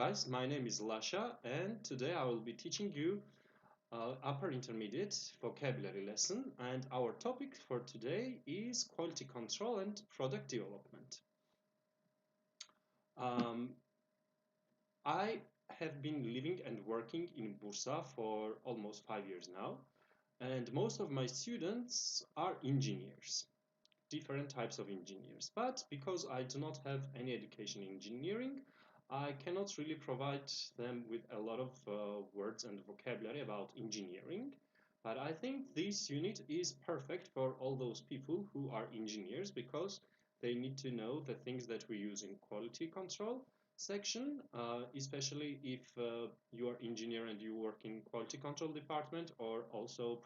guys, my name is Lasha and today I will be teaching you upper intermediate vocabulary lesson, and our topic for today is quality control and product development. I have been living and working in Bursa for almost 5 years now, and most of my students are engineers, different types of engineers. But because I do not have any education in engineering, I cannot really provide them with a lot of words and vocabulary about engineering. But I think this unit is perfect for all those people who are engineers, because they need to know the things that we use in quality control section, especially if you are engineer and you work in quality control department or also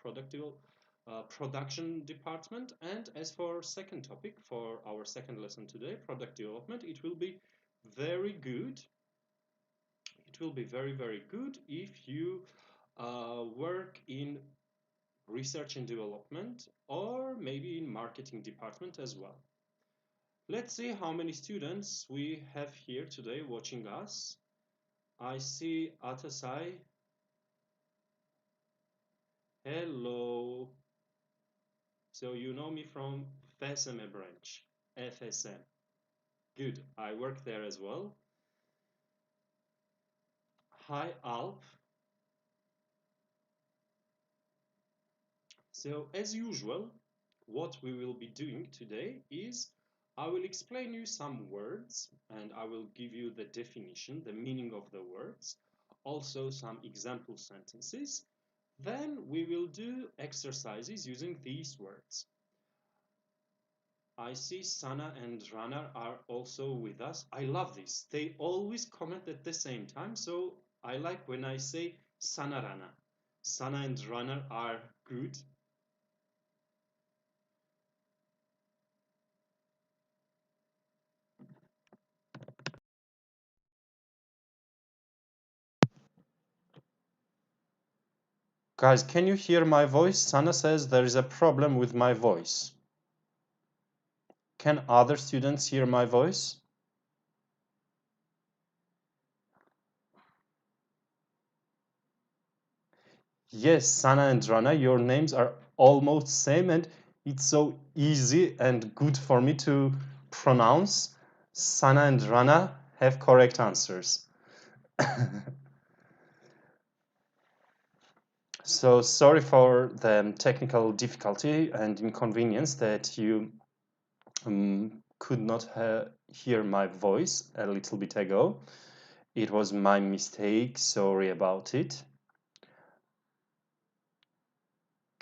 production department. And as for second topic, for our second lesson today, product development, it will be very good. It will be very good if you work in research and development or maybe in marketing department as well. Let's see how many students we have here today watching us. I see Atasay. Hello. So you know me from FSM branch, FSM. Good, I work there as well. Hi, Alp. So as usual, what we will be doing today is I will explain you some words and I will give you the definition, the meaning of the words, also some example sentences. Then we will do exercises using these words. I see Sana and Rana are also with us. I love this. They always comment at the same time, so I like when I say Sana Rana. Sana and Rana are good. Guys, can you hear my voice? Sana says there is a problem with my voice. Can other students hear my voice? Yes, Sana and Rana, your names are almost same and it's so easy and good for me to pronounce. Sana and Rana have correct answers. So sorry for the technical difficulty and inconvenience that you could not hear my voice a little bit ago. It was my mistake, sorry about it.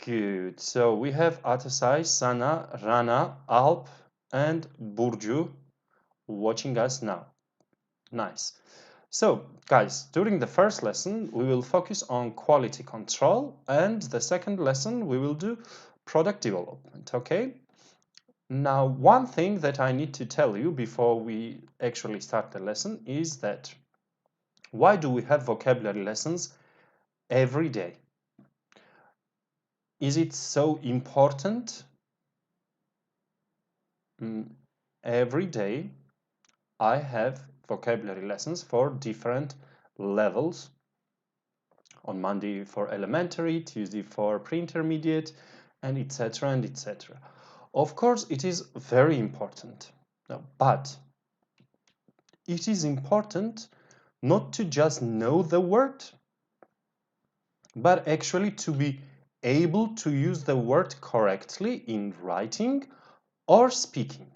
Good, so we have Atasay, Sana, Rana, Alp and Burcu watching us now. Nice. So, guys, during the first lesson, we will focus on quality control, and the second lesson, we will do product development, okay? Now, one thing that I need to tell you before we actually start the lesson is that why do we have vocabulary lessons every day? Is it so important? Every day, I have vocabulary lessons for different levels. On Monday for elementary, Tuesday for pre-intermediate, and etc. and etc. Of course, it is very important, but it is important not to just know the word, but actually to be able to use the word correctly in writing or speaking.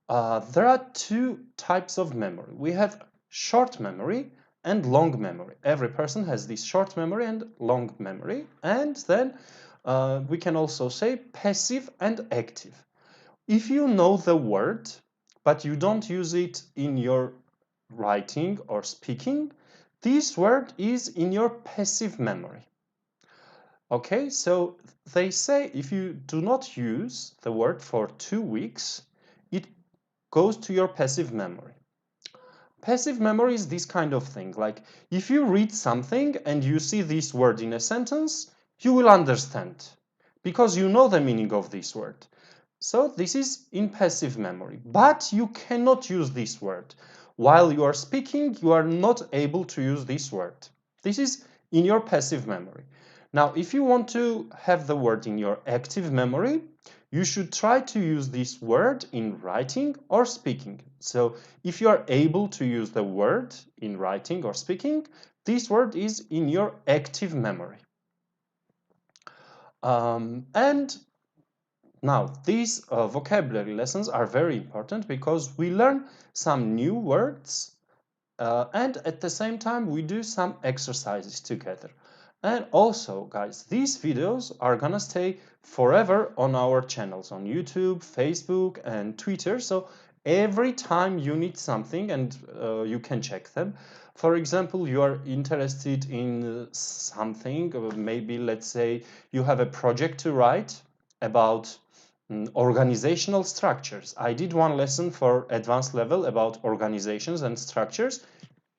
There are two types of memory. We have short memory and long memory. Every person has this short memory and long memory. And then we can also say passive and active. If you know the word, but you don't use it in your writing or speaking, this word is in your passive memory. Okay, so they say if you do not use the word for 2 weeks, it goes to your passive memory. Passive memory is this kind of thing, like if you read something and you see this word in a sentence, you will understand because you know the meaning of this word. So this is in passive memory, but you cannot use this word. while you are speaking, you are not able to use this word. This is in your passive memory. Now, if you want to have the word in your active memory, you should try to use this word in writing or speaking. So if you are able to use the word in writing or speaking, this word is in your active memory. And now, these vocabulary lessons are very important because we learn some new words and at the same time we do some exercises together. And also, guys, these videos are gonna stay forever on our channels on YouTube, Facebook, and Twitter. So every time you need something and you can check them. For example, you are interested in something, maybe let's say you have a project to write about organizational structures. I did one lesson for advanced level about organizations and structures.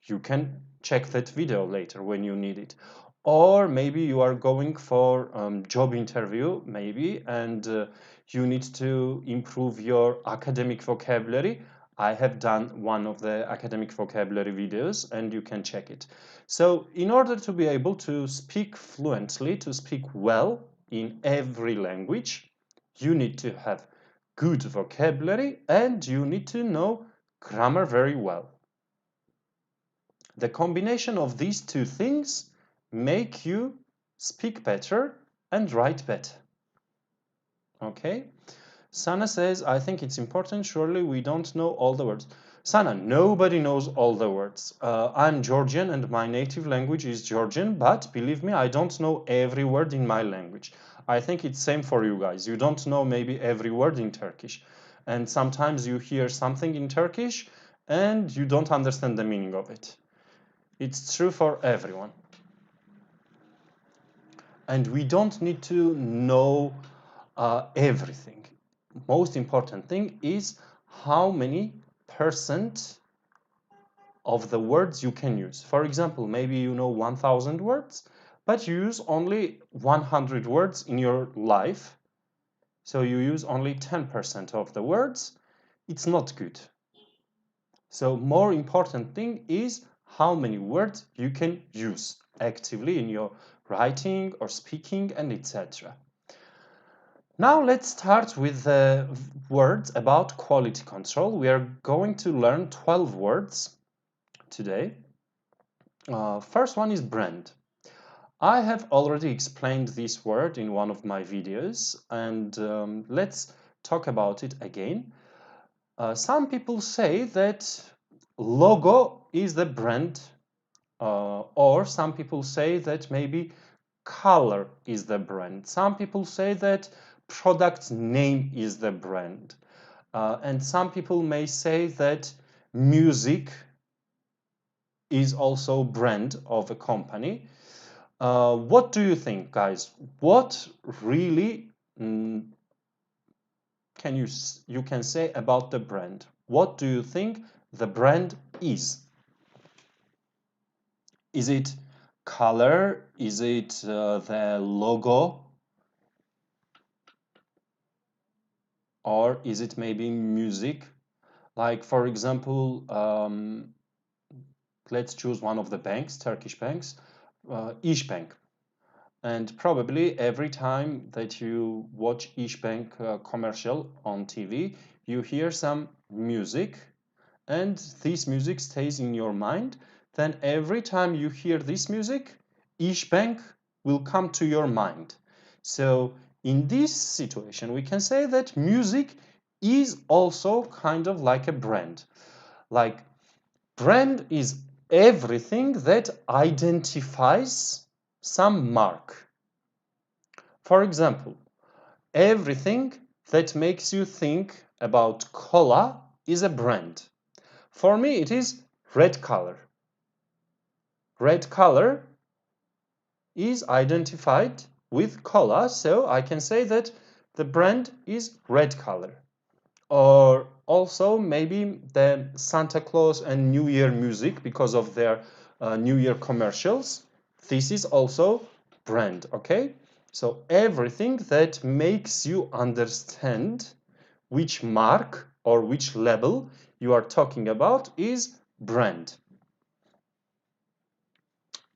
You can check that video later when you need it. Or maybe you are going for job interview, maybe, and you need to improve your academic vocabulary. I have done one of the academic vocabulary videos and you can check it. So in order to be able to speak fluently, to speak well in every language, you need to have good vocabulary and you need to know grammar very well. The combination of these two things make you speak better and write better. Okay? Sana says, I think it's important. Surely we don't know all the words. Sana, nobody knows all the words. I'm Georgian and my native language is Georgian, but believe me, I don't know every word in my language. I think it's same for you guys. You don't know maybe every word in Turkish. And sometimes you hear something in Turkish and you don't understand the meaning of it. It's true for everyone. And we don't need to know everything. Most important thing is how many % of the words you can use. For example, maybe you know 1,000 words, but you use only 100 words in your life. So you use only 10% of the words. It's not good. So more important thing is how many words you can use actively in your writing or speaking and etc. Now let's start with the words about quality control. We are going to learn 12 words today. First one is brand. I have already explained this word in one of my videos and let's talk about it again. Some people say that logo is the brand or some people say that maybe color is the brand. Some people say that product name is the brand. And some people may say that music is also brand of a company. What do you think, guys? What really you can say about the brand? What do you think the brand is? Is it color? Is it the logo? Or is it maybe music? Like, for example, let's choose one of the banks, Turkish banks, İşbank. And probably every time that you watch İşbank commercial on TV, you hear some music and this music stays in your mind. Then every time you hear this music, İşbank will come to your mind. So in this situation, we can say that music is also kind of like a brand. Like, brand is everything that identifies some mark. For example, everything that makes you think about cola is a brand. For me, it is red color. Red color is identified with cola, so I can say that the brand is red color. Or also maybe the Santa Claus and New Year music because of their New Year commercials. This is also brand, okay? So everything that makes you understand which mark or which label you are talking about is brand.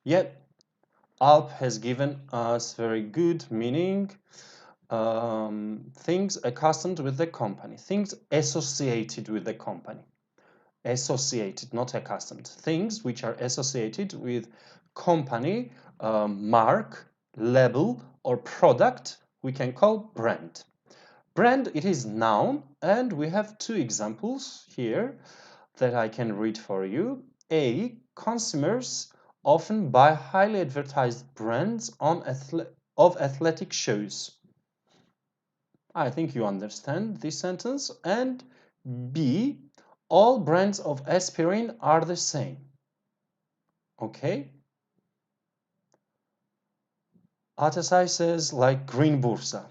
Yet, Alp has given us very good meaning. Things accustomed with the company, things associated with the company. Associated, not accustomed. Things which are associated with company, mark, label, or product, we can call brand. Brand, it is noun, and we have two examples here that I can read for you. A, consumers often buy highly advertised brands of athletic shoes. I think you understand this sentence. And B, all brands of aspirin are the same. Okay? Atasay says like green bursa.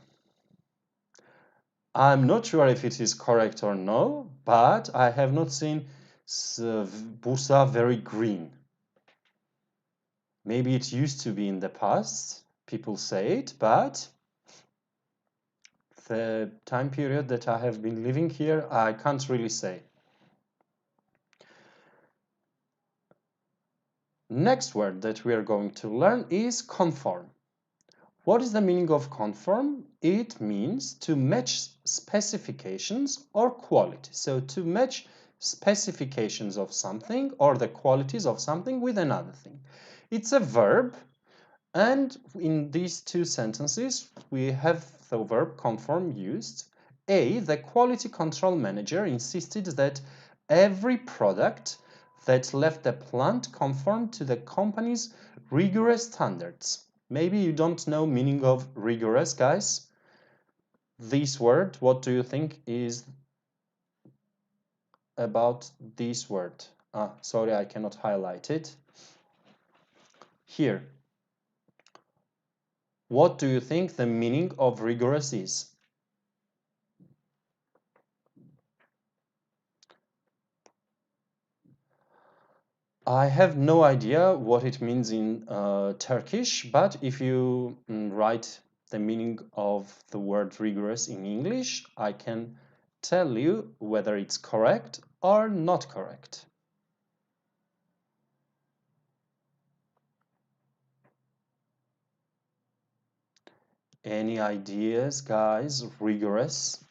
I'm not sure if it is correct or no, but I have not seen bursa very green. Maybe it used to be in the past, people say it, but the time period that I have been living here, I can't really say. Next word that we are going to learn is conform. What is the meaning of conform? It means to match specifications or quality. So to match specifications of something or the qualities of something with another thing. It's a verb, and in these two sentences we have the verb conform used. A, the quality control manager insisted that every product that left the plant conformed to the company's rigorous standards. Maybe you don't know meaning of rigorous, guys. This word, what do you think is about this word? Sorry, I cannot highlight it. Here. What do you think the meaning of rigorous is? I have no idea what it means in Turkish, but if you write the meaning of the word rigorous in English, I can tell you whether it's correct or not correct. Any ideas, guys? Rigorous?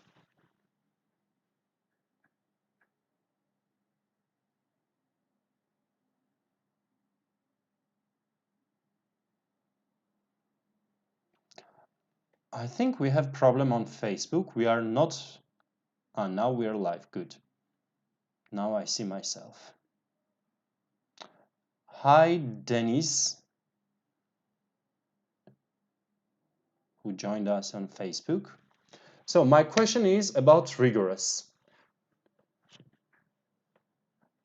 I think we have problem on Facebook. We are not... now we are live. Good. Now I see myself. Hi, Dennis, who joined us on Facebook. So my question is about rigorous.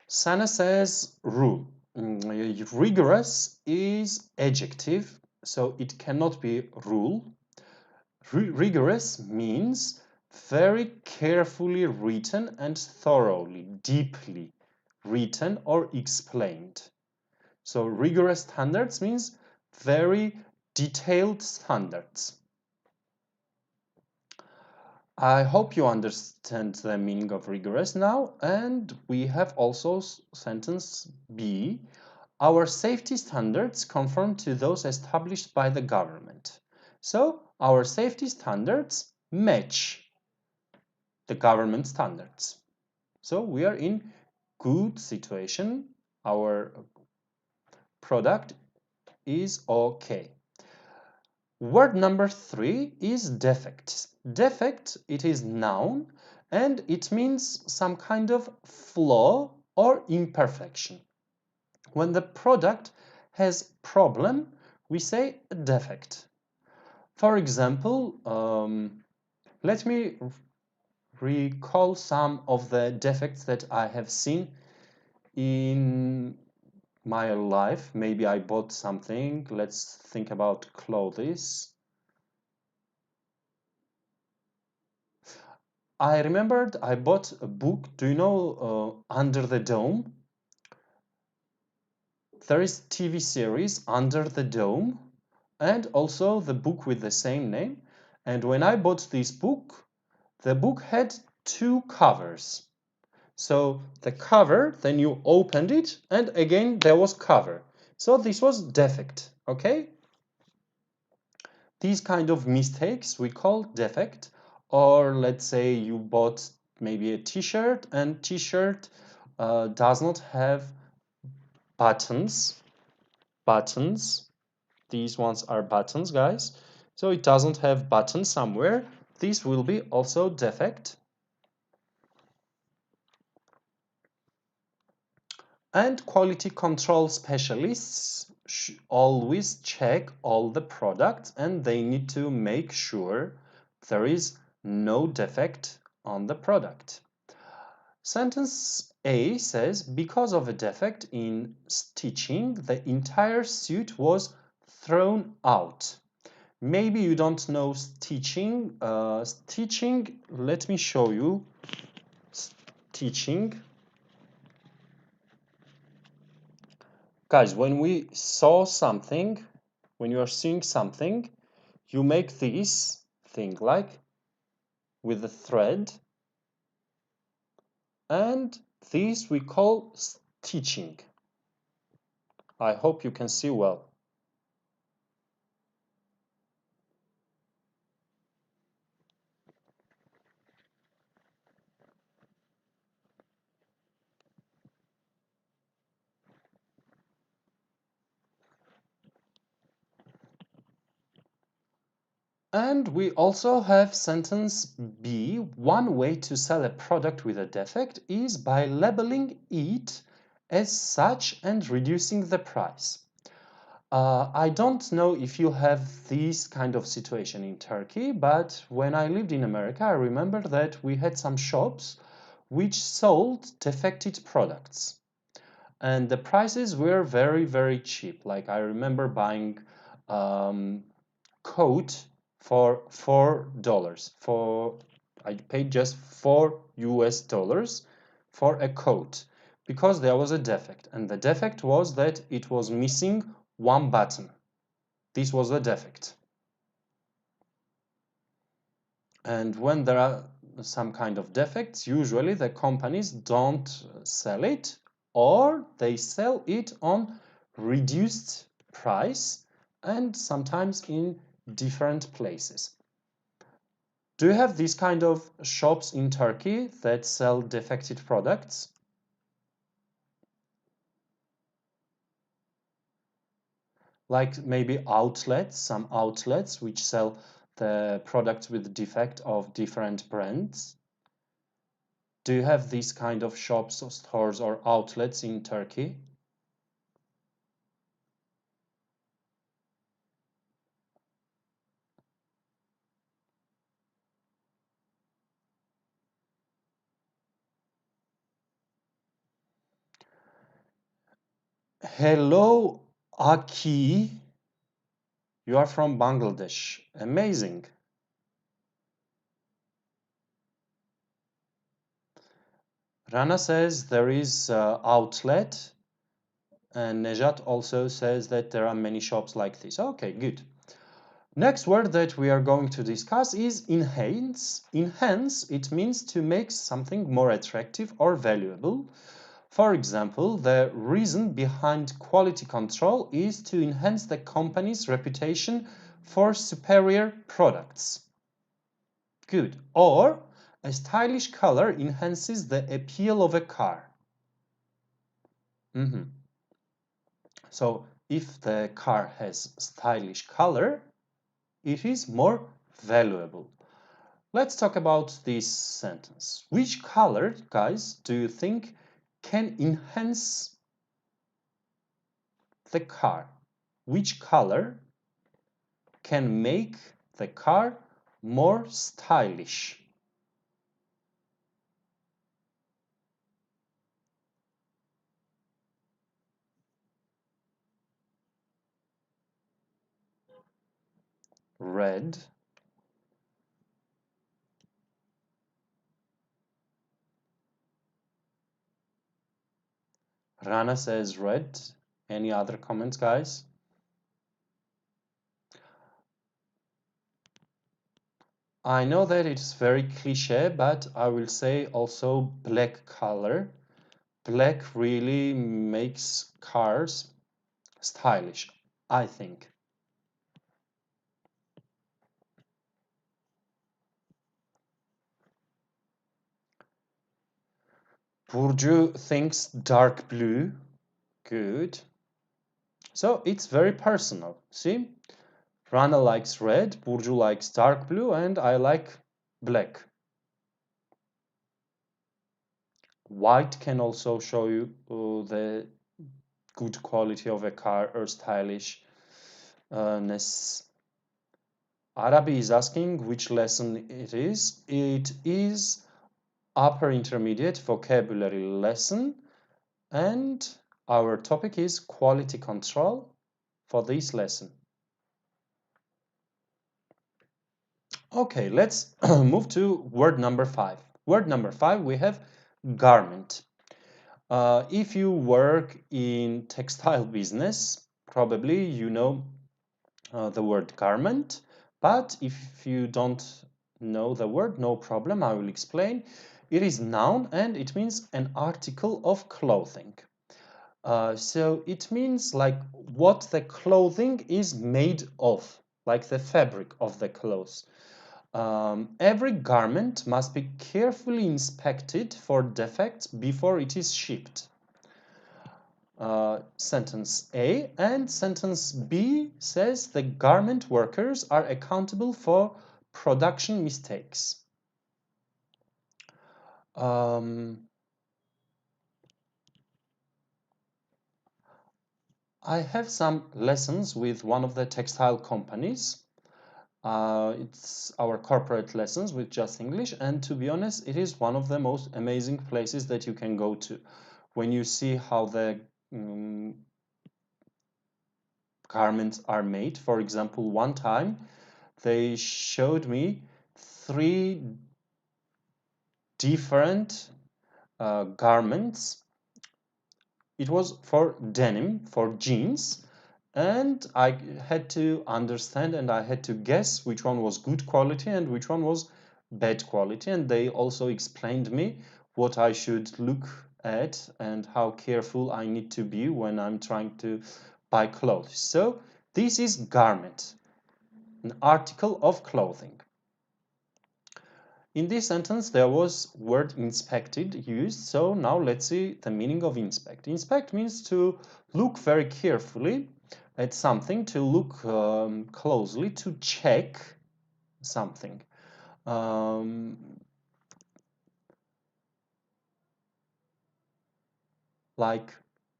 Sana says rule. Rigorous is adjective, so it cannot be rule. Rigorous means very carefully written and thoroughly, deeply written or explained. So rigorous standards means very detailed standards. I hope you understand the meaning of rigorous now, and we have also sentence B. Our safety standards conform to those established by the government. So our safety standards match the government standards. So we are in good situation. Our product is okay. Word number 3 is defect. Defect, it is noun, and it means some kind of flaw or imperfection. When the product has problem, we say defect. For example, let me recall some of the defects that I have seen in my life. Maybe I bought something. Let's think about clothes. I remembered I bought a book. Do you know Under the Dome? There is TV series Under the Dome and also the book with the same name. And when I bought this book, the book had 2 covers. So the cover, then you opened it, and again there was cover. So this was defect, okay? These kind of mistakes we call defect. Or let's say you bought maybe a t-shirt, and t-shirt does not have buttons. These ones are buttons, guys. So it doesn't have buttons somewhere. This will be also defect. And quality control specialists always check all the products, and they need to make sure there is no defect on the product. Sentence A says, because of a defect in stitching, the entire suit was thrown out. Maybe you don't know stitching. Stitching, let me show you. Stitching. Guys, when we saw something, when you are seeing something, you make this thing like with the thread, and this we call stitching. I hope you can see well. And we also have sentence B. One way to sell a product with a defect is by labeling it as such and reducing the price. I don't know if you have this kind of situation in Turkey, but when I lived in America, I remember that we had some shops which sold defected products. And the prices were very, very cheap. Like I remember buying coat for $4. I paid just $4 for a coat because there was a defect, and the defect was that it was missing one button. This was the defect. And when there are some kind of defects, usually the companies don't sell it, or they sell it on reduced price and sometimes in different places. Do you have these kind of shops in Turkey that sell defected products? Like maybe outlets, some outlets which sell the products with defect of different brands. Do you have these kind of shops or stores or outlets in Turkey? Hello, Aki. You are from Bangladesh. Amazing. Rana says there is outlet, and Nejat also says that there are many shops like this. Okay, good. Next word that we are going to discuss is enhance. Enhance, it means to make something more attractive or valuable. For example, the reason behind quality control is to enhance the company's reputation for superior products. Good. Or, a stylish color enhances the appeal of a car. So, if the car has stylish color, it is more valuable. Let's talk about this sentence. Which color, guys, do you think can enhance the car? Which color can make the car more stylish? Red. Rana says red. Any other comments, guys? I know that it's very cliche, but I will say also black color. Black really makes cars stylish, I think. Burcu thinks dark blue. Good. So it's very personal. See? Rana likes red, Burcu likes dark blue, and I like black. White can also show you the good quality of a car or stylishness. Arabi is asking which lesson it is. It is upper intermediate vocabulary lesson, and our topic is quality control for this lesson. Okay, let's move to word number 5. Word number 5, we have garment. If you work in textile business, probably you know the word garment, but if you don't know the word, no problem, I will explain. It is noun and it means an article of clothing. So it means like what the clothing is made of, like the fabric of the clothes. Every garment must be carefully inspected for defects before it is shipped. Sentence A, and sentence B says the garment workers are accountable for production mistakes. I have some lessons with one of the textile companies. It's our corporate lessons with Justenglish, and to be honest, it is one of the most amazing places that you can go to. When you see how the garments are made. For example, one time they showed me 3 different garments. It was for denim, for jeans, and I had to understand and I had to guess which one was good quality and which one was bad quality. And they also explained me what I should look at and how careful I need to be when I'm trying to buy clothes. So this is garment, an article of clothing. In this sentence, there was word inspected used. So now let's see the meaning of inspect. Inspect means to look very carefully at something, to look closely, to check something. Like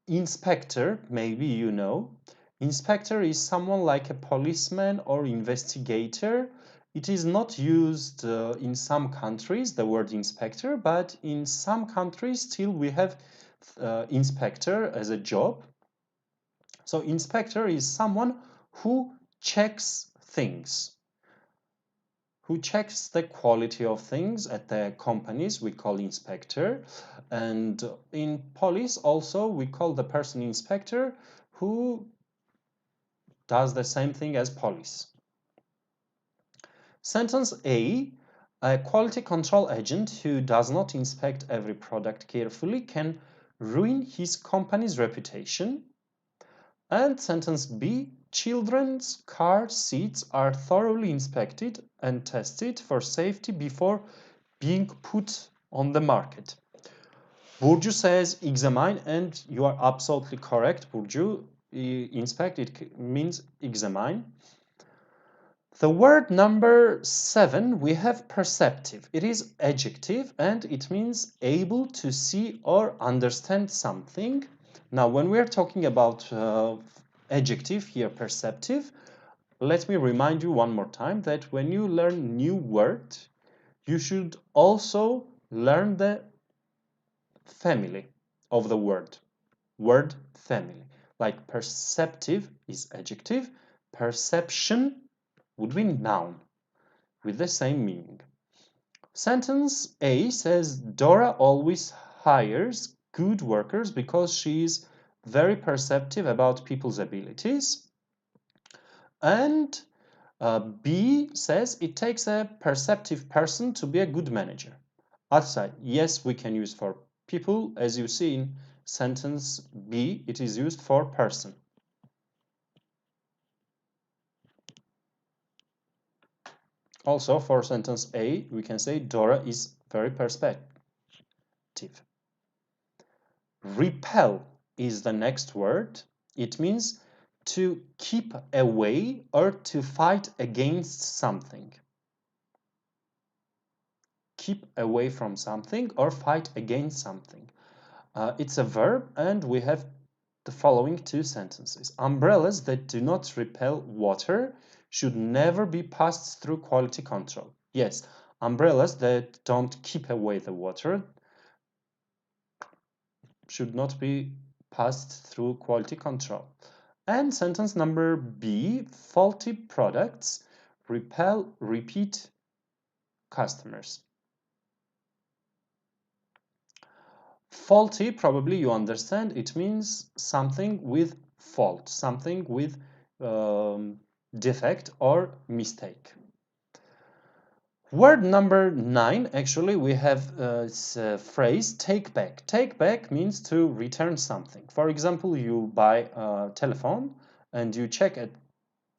inspector, maybe you know. Inspector is someone like a policeman or investigator. It is not used in some countries, the word inspector, but in some countries still we have inspector as a job. So inspector is someone who checks things, who checks the quality of things at the companies. We call inspector. And in police also we call the person inspector who does the same thing as police. Sentence A, a quality control agent who does not inspect every product carefully can ruin his company's reputation. And sentence B, children's car seats are thoroughly inspected and tested for safety before being put on the market. Burcu says examine, and you are absolutely correct, Burcu. Inspect, it means examine. The word number 7, we have perceptive. It is adjective and it means able to see or understand something. Now, when we are talking about adjective here, perceptive, let me remind you one more time that when you learn new word, you should also learn the family of the word family. Like perceptive is adjective, perception would be noun with the same meaning. Sentence A says Dora always hires good workers because she is very perceptive about people's abilities. And B says it takes a perceptive person to be a good manager. Outside, yes, we can use for people. As you see in sentence B, it is used for person. Also, for sentence A, we can say Dora is very perspective. Repel is the next word. It means to keep away or to fight against something. Keep away from something or fight against something. It's a verb, and we have the following two sentences. Umbrellas that do not repel water should never be passed through quality control. Yes, umbrellas that don't keep away the water should not be passed through quality control. And sentence number B, faulty products repel repeat customers. Faulty, probably you understand, it means something with fault, something with defect or mistake. Word number 9, actually, we have a phrase take back. Take back means to return something. For example, you buy a telephone and you check at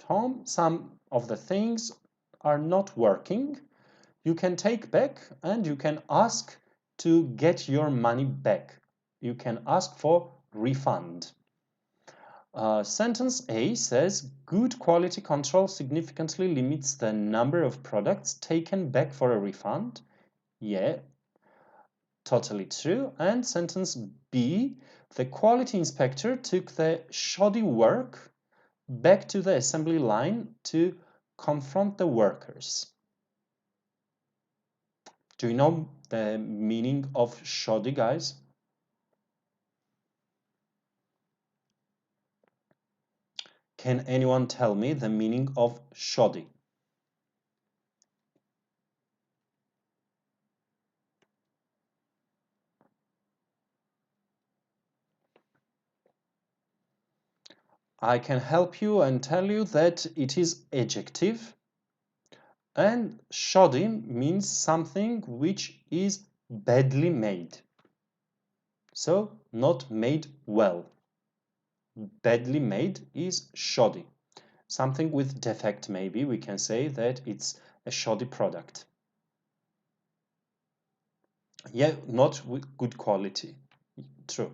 home, some of the things are not working. You can take back and you can ask to get your money back. You can ask for refund. Sentence A says, good quality control significantly limits the number of products taken back for a refund. Yeah, totally true. And sentence B, the quality inspector took the shoddy work back to the assembly line to confront the workers. Do you know the meaning of shoddy, guys? Can anyone tell me the meaning of shoddy? I can help you and tell you that it is adjective, and shoddy means something which is badly made. So, not made well. Badly made is shoddy. Something with defect, maybe we can say that it's a shoddy product. Yeah, not with good quality. True.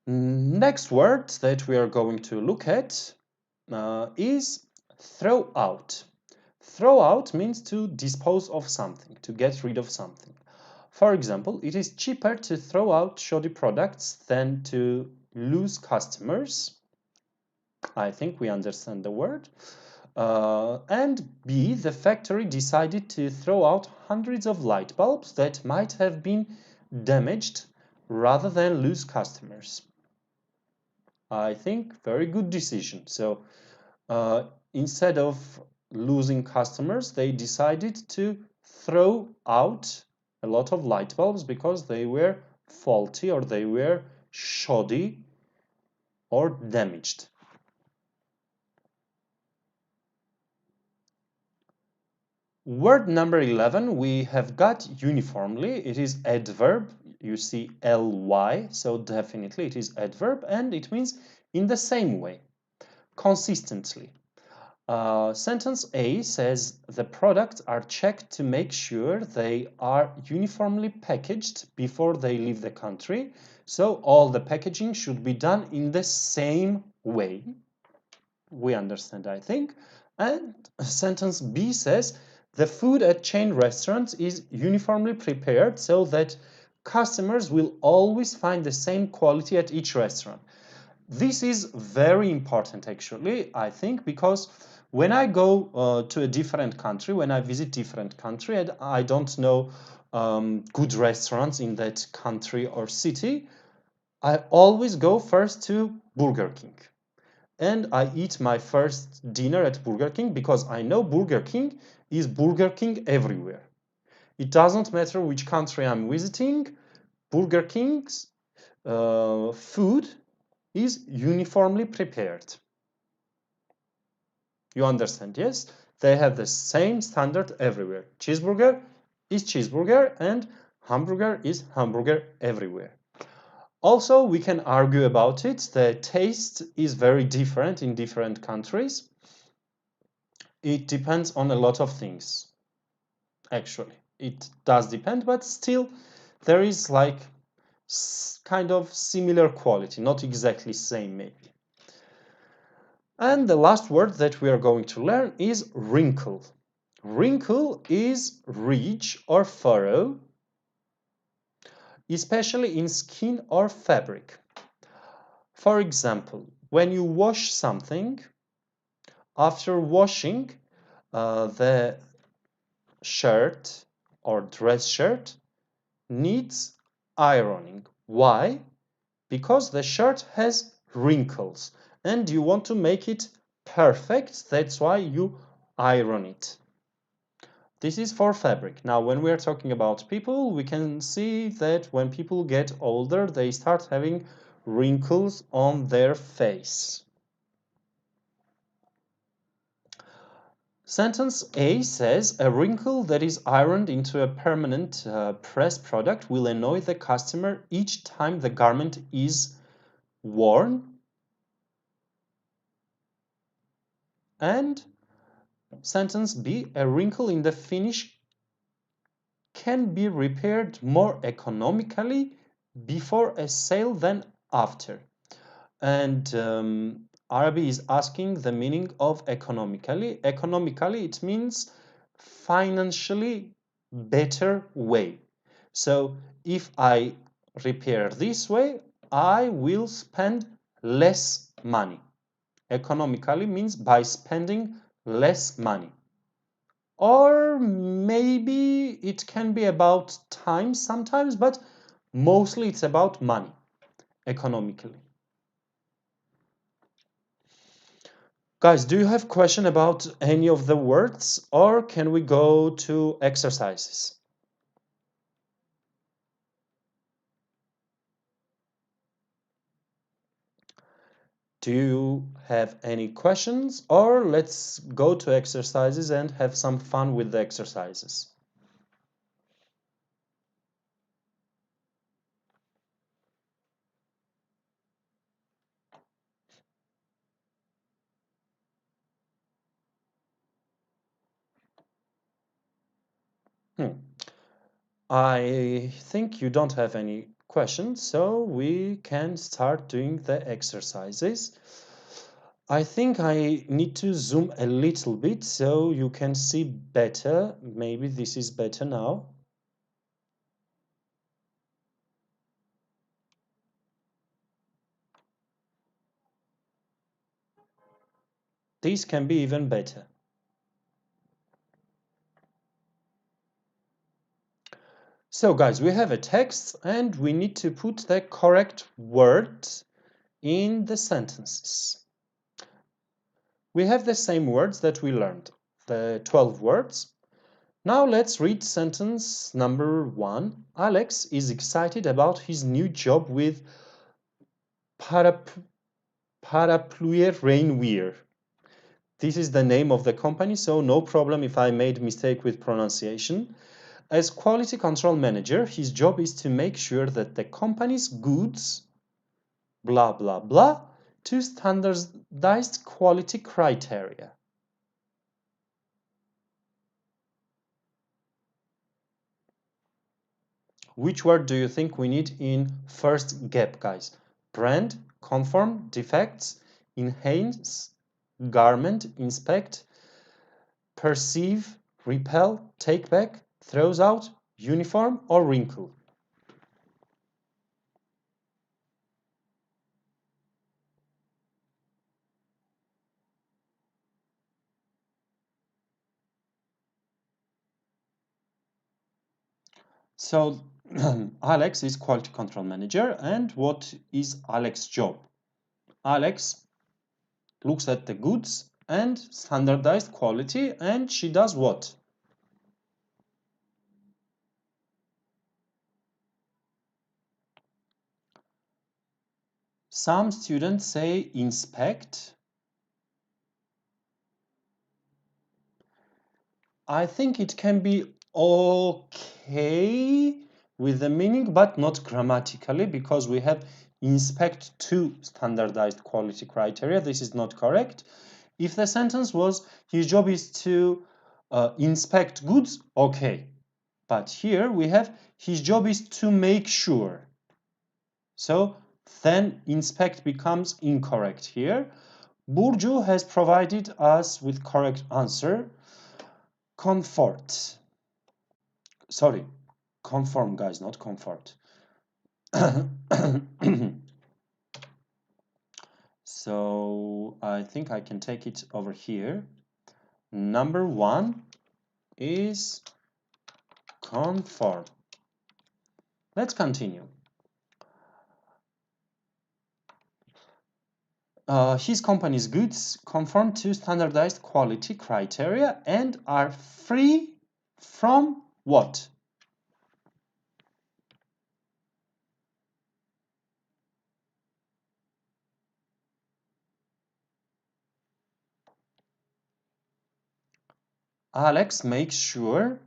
Next word that we are going to look at is throw out. Throw out means to dispose of something, to get rid of something. For example, it is cheaper to throw out shoddy products than to lose customers. I think we understand the word. And B, the factory decided to throw out hundreds of light bulbs that might have been damaged rather than lose customers. I think very good decision. So instead of losing customers, they decided to throw out a lot of light bulbs because they were faulty or they were shoddy or damaged. Word number 11, we have got uniformly. It is adverb. You see ly, so definitely it is adverb, and it means in the same way, consistently. Sentence A says the products are checked to make sure they are uniformly packaged before they leave the country. So all the packaging should be done in the same way. We understand, I think. And sentence B says the food at chain restaurants is uniformly prepared so that customers will always find the same quality at each restaurant. This is very important, actually, I think, because when I go to a different country, when I visit different country, and I don't know good restaurants in that country or city, I always go first to Burger King. And I eat my first dinner at Burger King because I know Burger King is Burger King everywhere. It doesn't matter which country I'm visiting, Burger King's food is uniformly prepared. You understand, yes? They have the same standard everywhere. Cheeseburger is cheeseburger and hamburger is hamburger everywhere. Also, we can argue about it. The taste is very different in different countries. It depends on a lot of things, actually. It does depend, but still there is like kind of similar quality, not exactly same maybe. And the last word that we are going to learn is wrinkle. Wrinkle is ridge or furrow, especially in skin or fabric. For example, when you wash something, after washing the shirt or dress shirt needs ironing. Why? Because the shirt has wrinkles and you want to make it perfect. That's why you iron it. This is for fabric. Now, when we are talking about people, we can see that when people get older, they start having wrinkles on their face. Sentence A says, a wrinkle that is ironed into a permanent press product will annoy the customer each time the garment is worn. And sentence B, a wrinkle in the finish can be repaired more economically before a sale than after. And Arabi is asking the meaning of economically. Economically, it means financially better way. So if I repair this way, I will spend less money. Economically means by spending less money. Or maybe it can be about time sometimes, but mostly it's about money, economically. Guys, do you have question about any of the words, or can we go to exercises? Do you have any questions, or let's go to exercises and have some fun with the exercises? I think you don't have any questions, so we can start doing the exercises. I think I need to zoom a little bit so you can see better. Maybe this is better now. This can be even better. So guys, we have a text and we need to put the correct word in the sentences. We have the same words that we learned, the 12 words. Now let's read sentence number 1. Alex is excited about his new job with Parapluie Rainwear. This is the name of the company, so no problem if I made mistake with pronunciation. As quality control manager, his job is to make sure that the company's goods, blah, blah, blah, to standardized quality criteria. Which word do you think we need in first gap, guys? Brand, conform, defects, enhance, garment, inspect, perceive, repel, take back, throws out, uniform, or wrinkle? So Alex is quality control manager, and what is Alex's job? Alex looks at the goods and standardized quality, and she does what? Some students say inspect. I think it can be okay with the meaning, but not grammatically, because we have inspect two standardized quality criteria. This is not correct. If the sentence was, his job is to inspect goods, okay. But here we have, his job is to make sure. So then inspect becomes incorrect here. Burcu has provided us with correct answer. Comfort. Sorry, conform, guys, not comfort. So I think I can take it over here. Number 1 is conform. Let's continue. His company's goods conform to standardized quality criteria and are free from what? Alex makes sure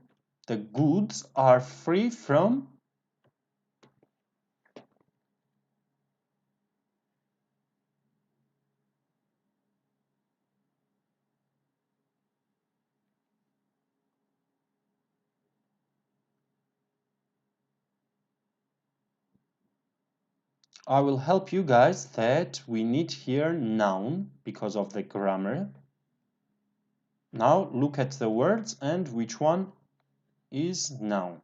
the goods are free from I will help you guys that we need here noun because of the grammar. Now look at the words and which one is noun.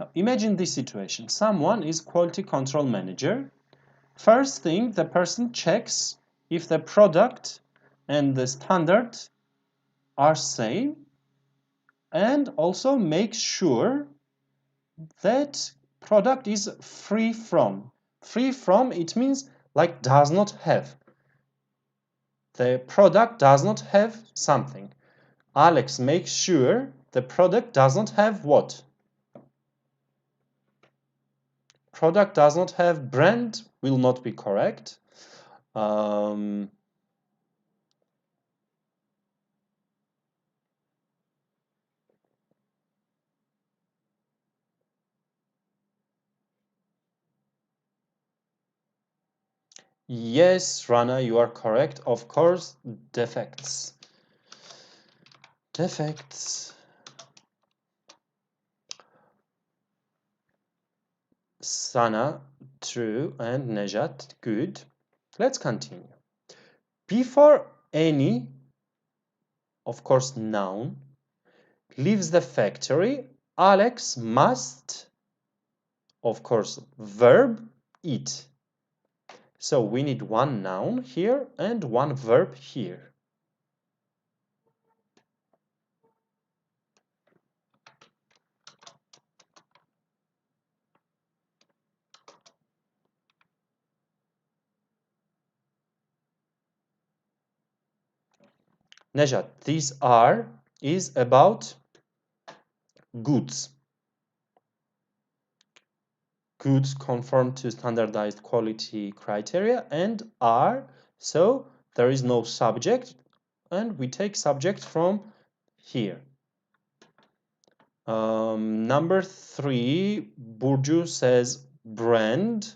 Now, imagine this situation. Someone is quality control manager. First thing, the person checks if the product and the standard are same, and also makes sure that product is free from. Free from, it means like does not have. The product does not have something. Alex makes sure the product does not have what? Product does not have brand will not be correct. Yes, Rana, you are correct. Of course, defects. Defects. Sana, true, and Nejat, good. Let's continue. Before any, of course, noun, leaves the factory, Alex must, of course, verb, eat. So we need one noun here and one verb here. Nejat, these are is about goods. Goods conform to standardized quality criteria and are, so there is no subject and we take subject from here. Number 3, Burcu says brand.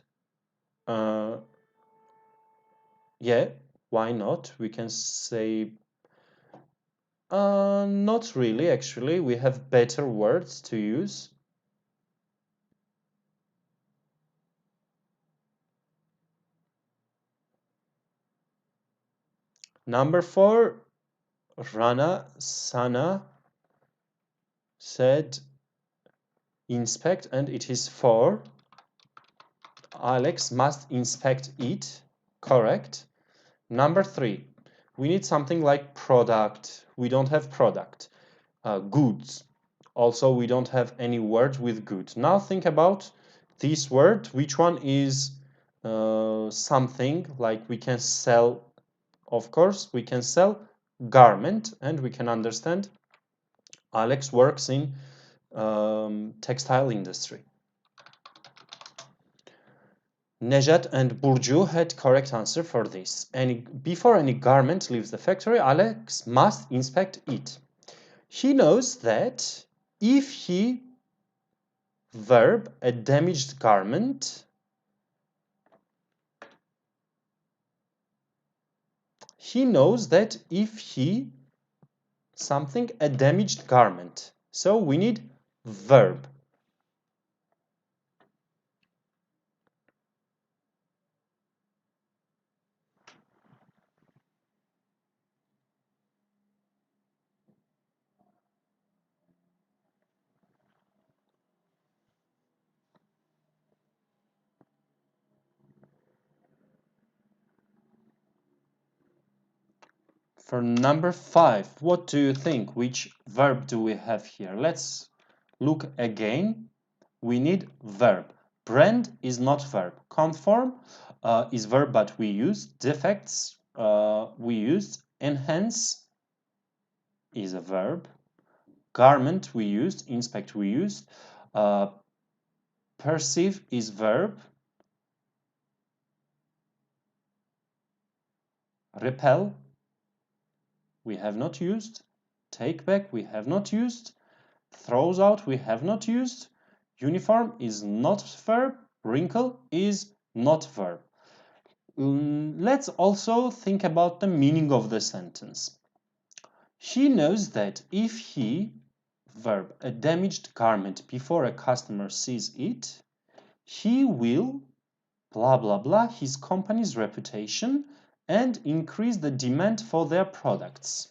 Yeah, why not? We can say not really, actually. We have better words to use. Number 4, Rana Sana said inspect and it is 4. Alex must inspect it. Correct. Number 3, we need something like product. We don't have product. Goods. Also, we don't have any word with good. Now think about this word. Which one is something like we can sell? Of course, we can sell garment, and we can understand Alex works in textile industry. Nejat and Burcu had correct answer for this. Before any garment leaves the factory, Alex must inspect it. He knows that if he verb a damaged garment, he knows that if he something a damaged garment. So we need verb. For number 5, what do you think? Which verb do we have here? Let's look again. We need verb. Brand is not verb. Conform is verb, but we use. Defects we use. Enhance is a verb. Garment we used. Inspect we used. Perceive is verb. Repel we have not used. Take back we have not used. Throws out we have not used. Uniform is not verb. Wrinkle is not verb. Let's also think about the meaning of the sentence. He knows that if he verb a damaged garment before a customer sees it, he will blah blah blah his company's reputation and increase the demand for their products.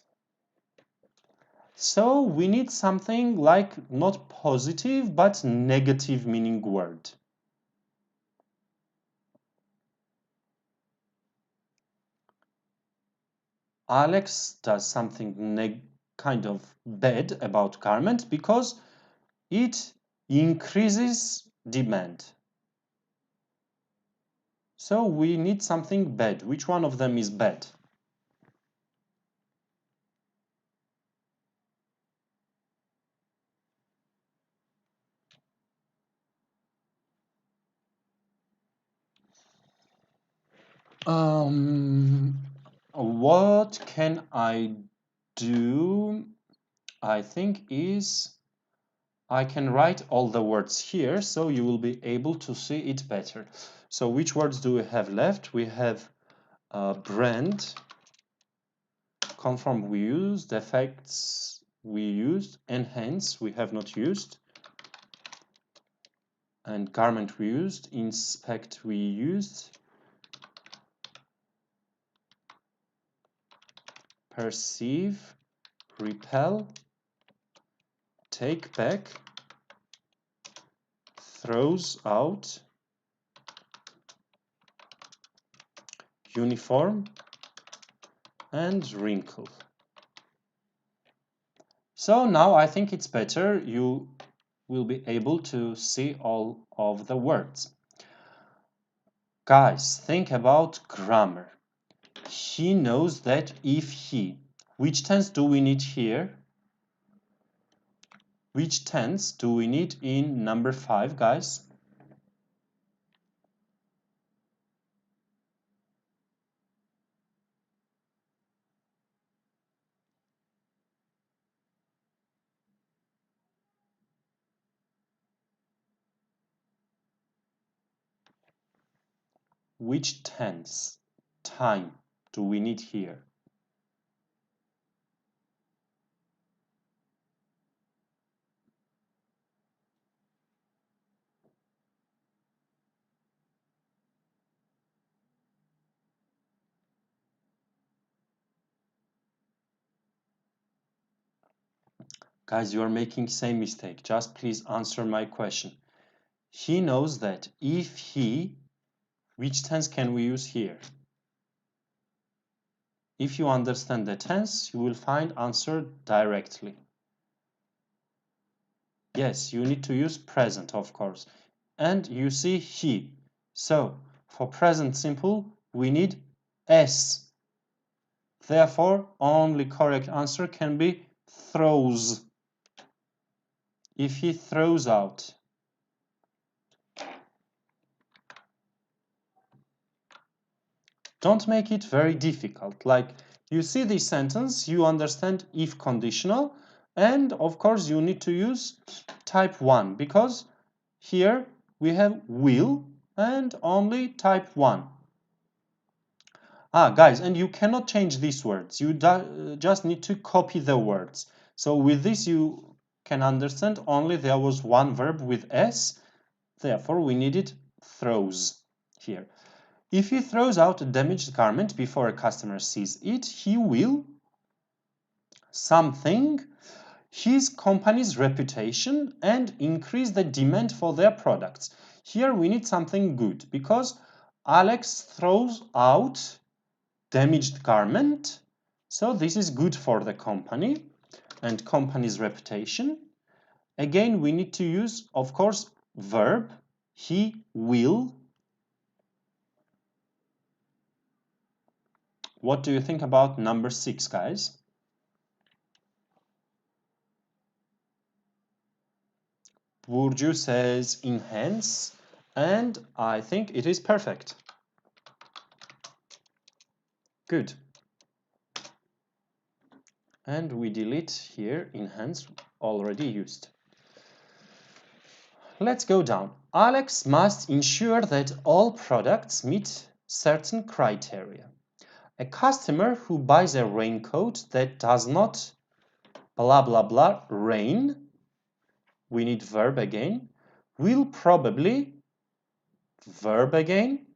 So we need something like not positive but negative meaning word. Alex does something kind of bad about garment because it increases demand. So we need something bad. Which one of them is bad? What can I do? I think is I can write all the words here so you will be able to see it better. So which words do we have left? We have brand, conform we used, defects we used, enhance we have not used, and garment we used, inspect we used, perceive, repel, take back, throws out, uniform, and wrinkle. So now I think it's better. You will be able to see all of the words. Guys, think about grammar. He knows that if he. Which tense do we need here? Which tense do we need in number 5, guys? Which tense, time, do we need here? Guys, you are making same mistake. Just please answer my question. He knows that if he, which tense can we use here? If you understand the tense, you will find answer directly. Yes, you need to use present, of course. And you see he. So, for present simple, we need S. Therefore, only correct answer can be throws. If he throws out. Don't make it very difficult. Like, you see this sentence, you understand if conditional, and of course you need to use type 1 because here we have will and only type 1. Guys, and you cannot change these words. You just need to copy the words. So with this you can understand only there was one verb with S, therefore we needed throws here. If he throws out a damaged garment before a customer sees it, he will something his company's reputation and increase the demand for their products. Here we need something good because Alex throws out damaged garment, so this is good for the company and company's reputation. Again, we need to use, of course, verb. He will. What do you think about number 6, guys? Burcu says enhance, and I think it is perfect. Good. And we delete here enhance, already used. Let's go down. Alex must ensure that all products meet certain criteria. A customer who buys a raincoat that does not blah blah blah rain, we need verb again, will probably verb again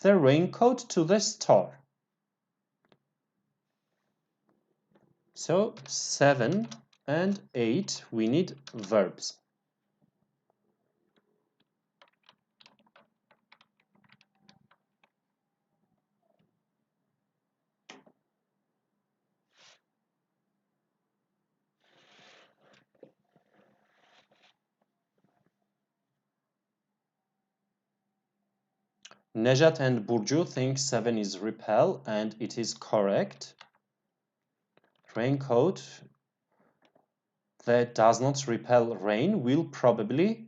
the raincoat to the store. So 7 and 8 we need verbs. Nejat and Burcu think 7 is repel, and it is correct. Raincoat that does not repel rain will probably,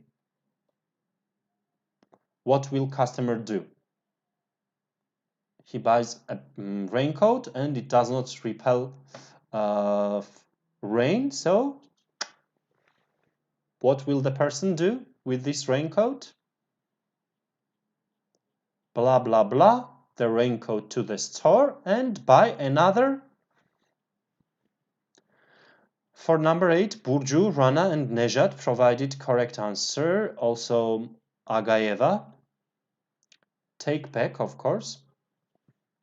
what will customer do? He buys a raincoat and it does not repel rain, so what will the person do with this raincoat? Blah blah blah, the raincoat to the store and buy another. For number 8, Burcu, Rana and Nejat provided correct answer. Also Agayeva. Take back, of course,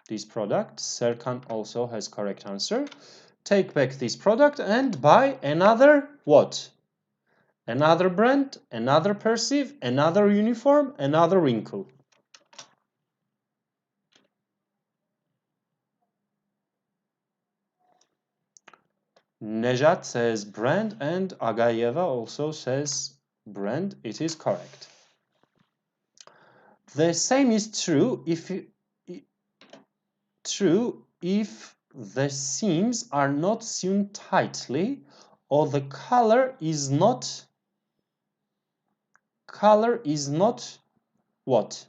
this product. Serkan also has correct answer. Take back this product and buy another what? Another brand, another perceive, another uniform, another wrinkle. Nejat says brand and Agayeva also says brand. It is correct. The same is true if the seams are not sewn tightly or the color is not what?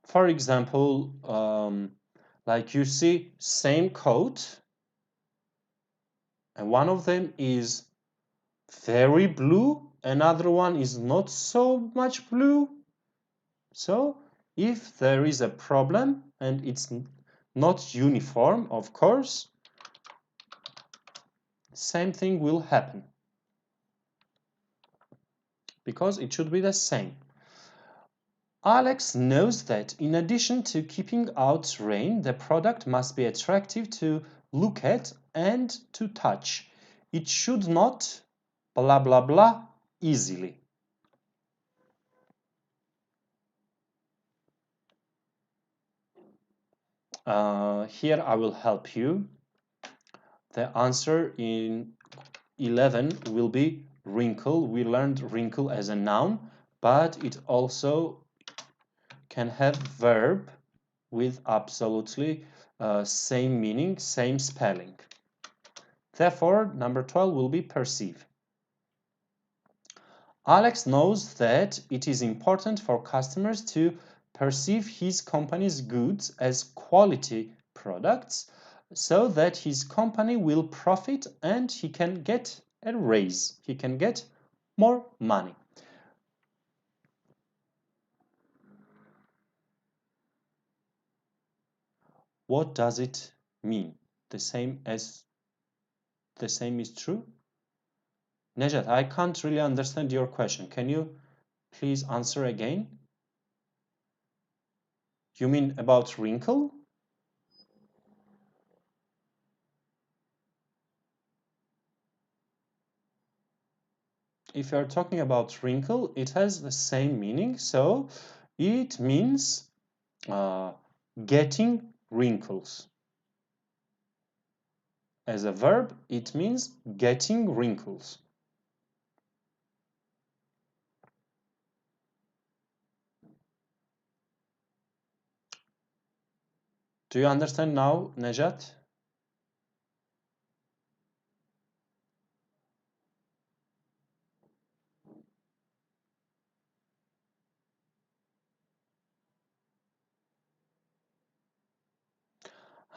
For example, like you see same coat and one of them is very blue, another one is not so much blue. So if there is a problem and it's not uniform, of course, same thing will happen because it should be the same. Alex knows that in addition to keeping out rain, the product must be attractive to look at and to touch. It should not blah blah blah easily. Here I will help you. The answer in 11 will be wrinkle. We learned wrinkle as a noun, but it also can have verb with absolutely same meaning, same spelling. Therefore, number 12 will be perceive. Alex knows that it is important for customers to perceive his company's goods as quality products so that his company will profit and he can get a raise. He can get more money. What does it mean? The same is true? Nejat, I can't really understand your question. Can you please answer again? You mean about wrinkle? If you're talking about wrinkle, it has the same meaning. So it means getting wrinkles. As a verb, it means getting wrinkles. Do you understand now, Nejat?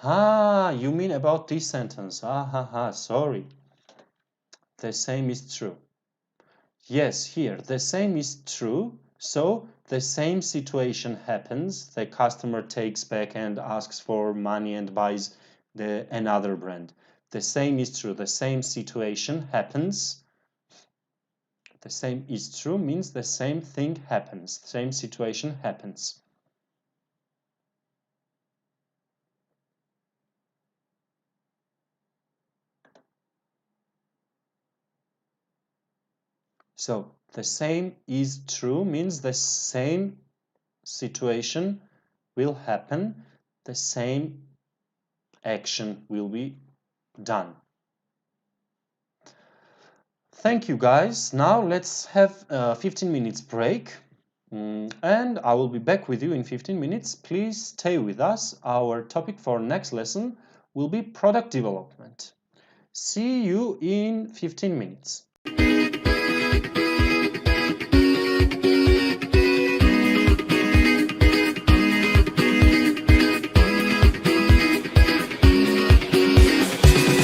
Ah, you mean about this sentence. Sorry. The same is true. Yes, here, the same is true. So, the same situation happens. The customer takes back and asks for money and buys another brand. The same is true. The same situation happens. The same is true means the same thing happens. The same situation happens. So, the same is true means the same situation will happen. The same action will be done. Thank you guys. Now let's have a 15 minutes break and I will be back with you in 15 minutes. Please stay with us. Our topic for next lesson will be product development. See you in 15 minutes.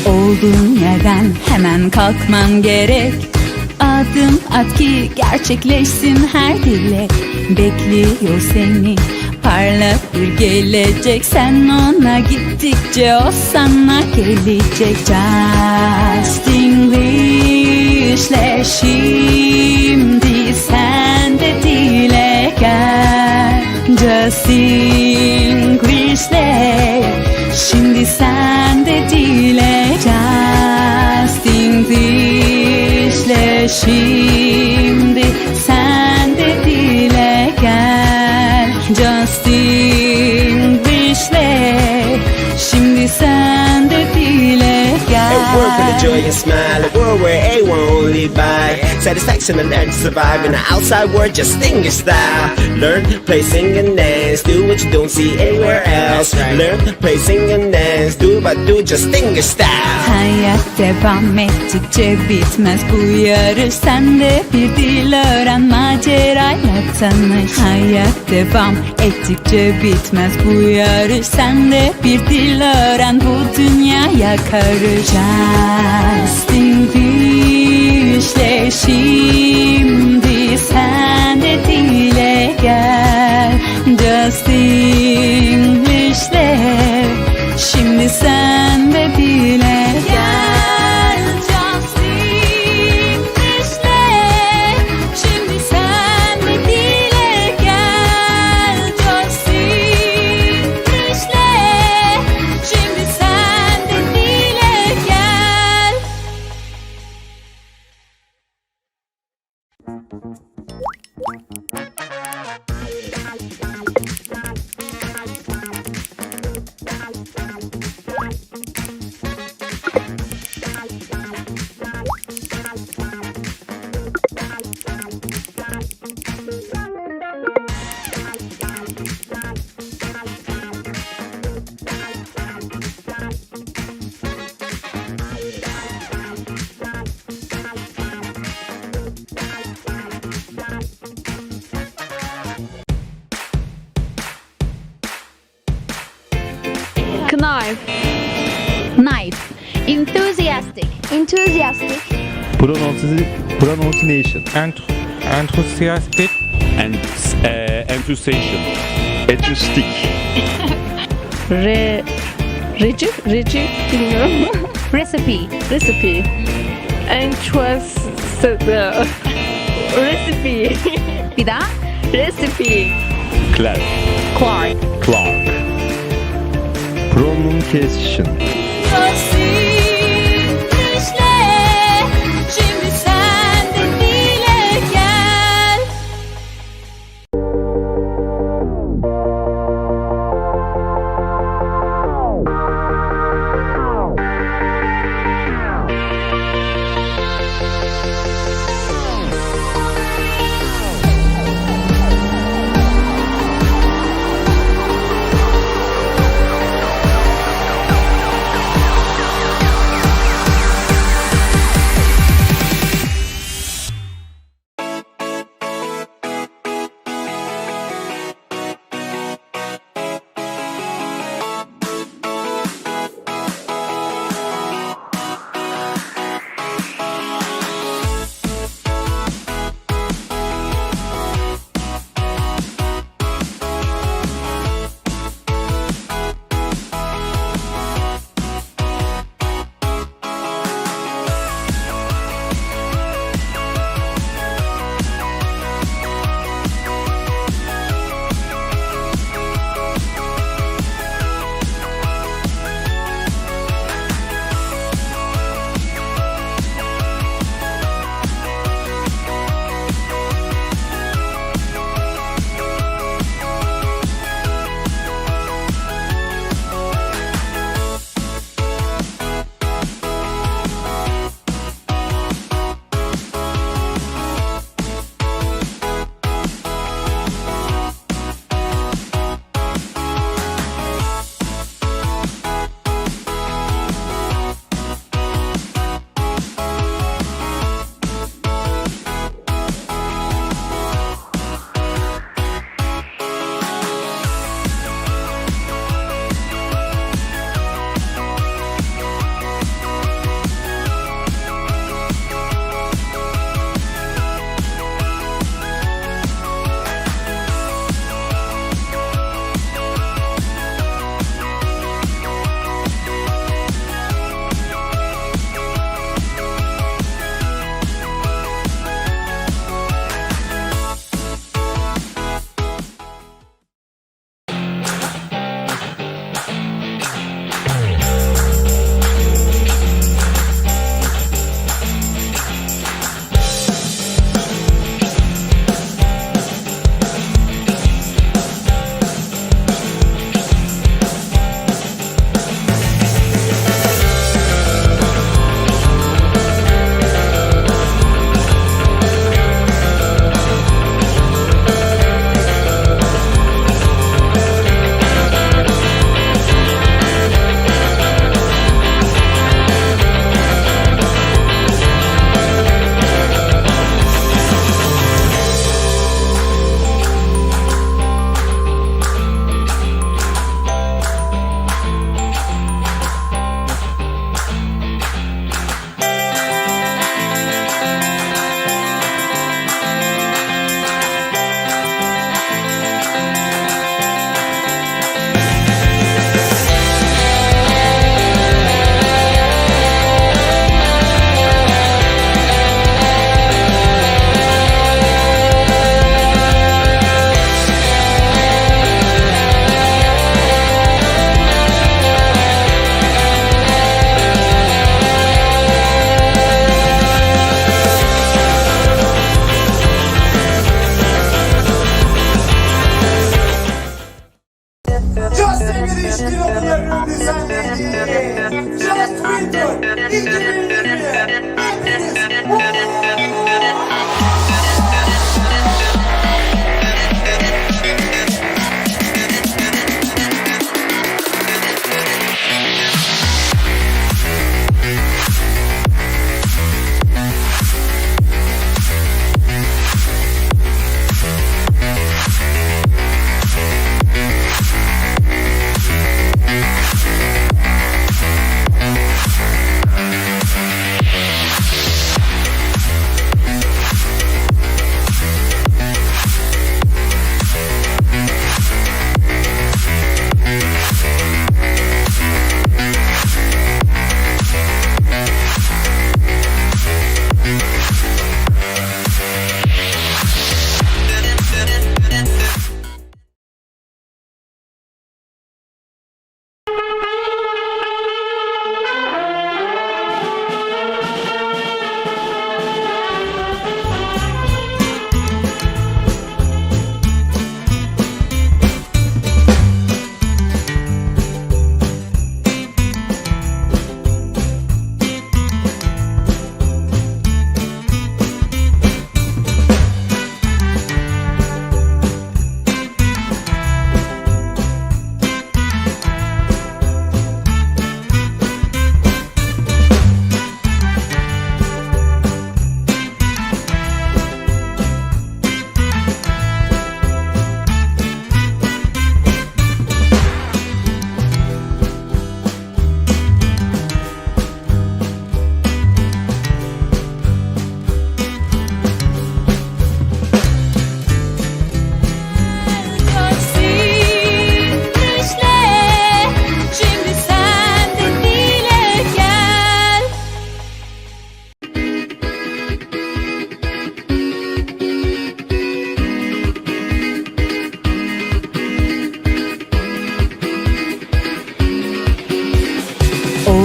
Olduğun yerden hemen kalkman gerek. Adım at ki gerçekleşsin her dilek. Bekliyor seni parlak bir gelecek. Sen ona gittikçe o sana gelecek. Justinglishle şimdi sen de dile gel. Justinglishle şimdi sen de dile. Justinglishle şimdi sen de dile gel. Justinglishle şimdi sen de dile gel. At work with a joy and smile, a world where everyone only by satisfaction and learn to survive in the outside world, Justenglish style. Learn, play, sing and dance, do what you don't see anywhere else. Learn, play, sing and dance, do what I do, Justenglish style. Hayat devam ettikçe bitmez bu yarış. Sen de bir dil öğren, macerayla tanış. Hayat devam ettikçe bitmez bu yarış. Sen de bir dil öğren, bu dünyaya karış. Justinglishle şimdi sen de dile gel. Justinglishle şimdi sen de dile gel. Justinglishle şimdi sen de dile gel. Justinglishle şimdi sen de dile gel. Knife. Knife. Enthusiastic. Enthusiastic. Pronunciation. Enthusiastic. Enthusiasm. Enthusiastic. Reci bilmiyorum. Recipe. Recipe. Recipe. Bir daha. Recipe. Clark. Clark. Clark. Pronunciation. Şimdi sen de dile gel.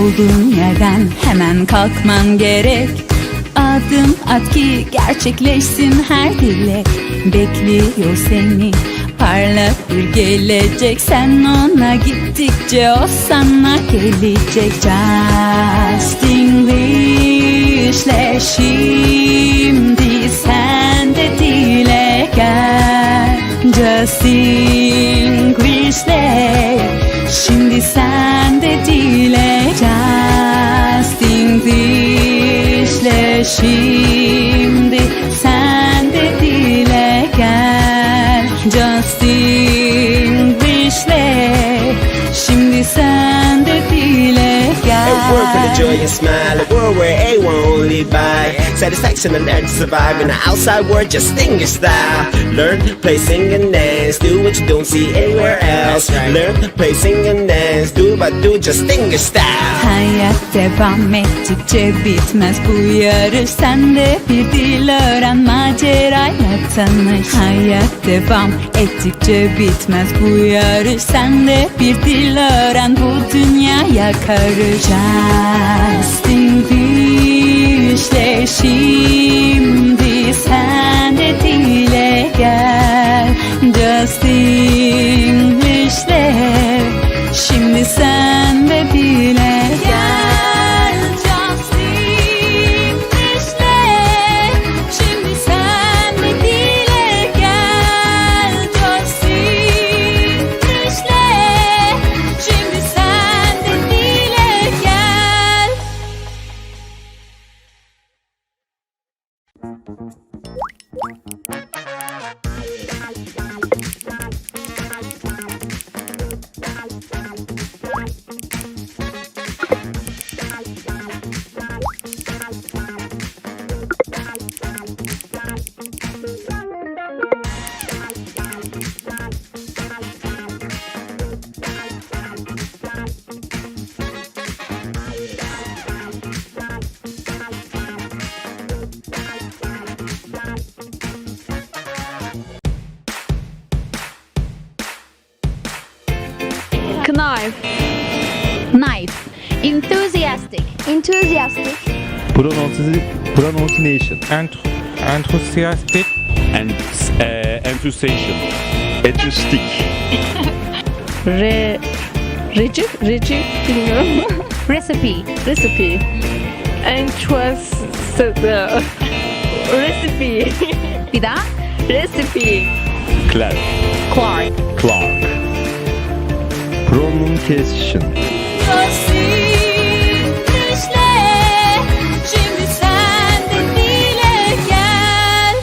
olduğun yerden hemen kalkman gerek. Adım at ki gerçekleşsin her dilek. Bekliyor seni parlak bir gelecek. Sen ona gittikçe o sana gelecek. Justenglish'le şimdi sen de dile gel. Justenglish'le şimdi sen de dile gel. Justenglish'le şimdi sen de dile gel. Justenglish'le şimdi sen de dile gel. A word for the joy and smile, a world where everyone won't live by satisfaction and learn to survive in the outside world. Justenglish style. Learn, play, sing and dance. Do what you don't see anywhere else. Learn, play, sing and dance. Do but do Justenglish style. Hayat devam ettikçe bitmez bu yarış. Sen de bir dil öğren, macerayla tanış. Hayat devam ettikçe bitmez bu yarış. Sen de bir dil öğren, bu dünyaya karış. Justenglish'le şimdi sen de dile gel. Justenglish'le şimdi sen de dile gel. Justenglish'le şimdi sen de dile gel. Justenglish'le şimdi sen de dile gel. Knife. Knife. Enthusiastic. Enthusiastic. Pronunciation. Enthusiastic. And enthusiasm. Acoustic. Reci bilmiyorum. Recipe. Recipe. Recipe. Bir daha. Recipe. Clark. Clark. Clark. Pronunciation. Justenglish'le şimdi sen de dile gel.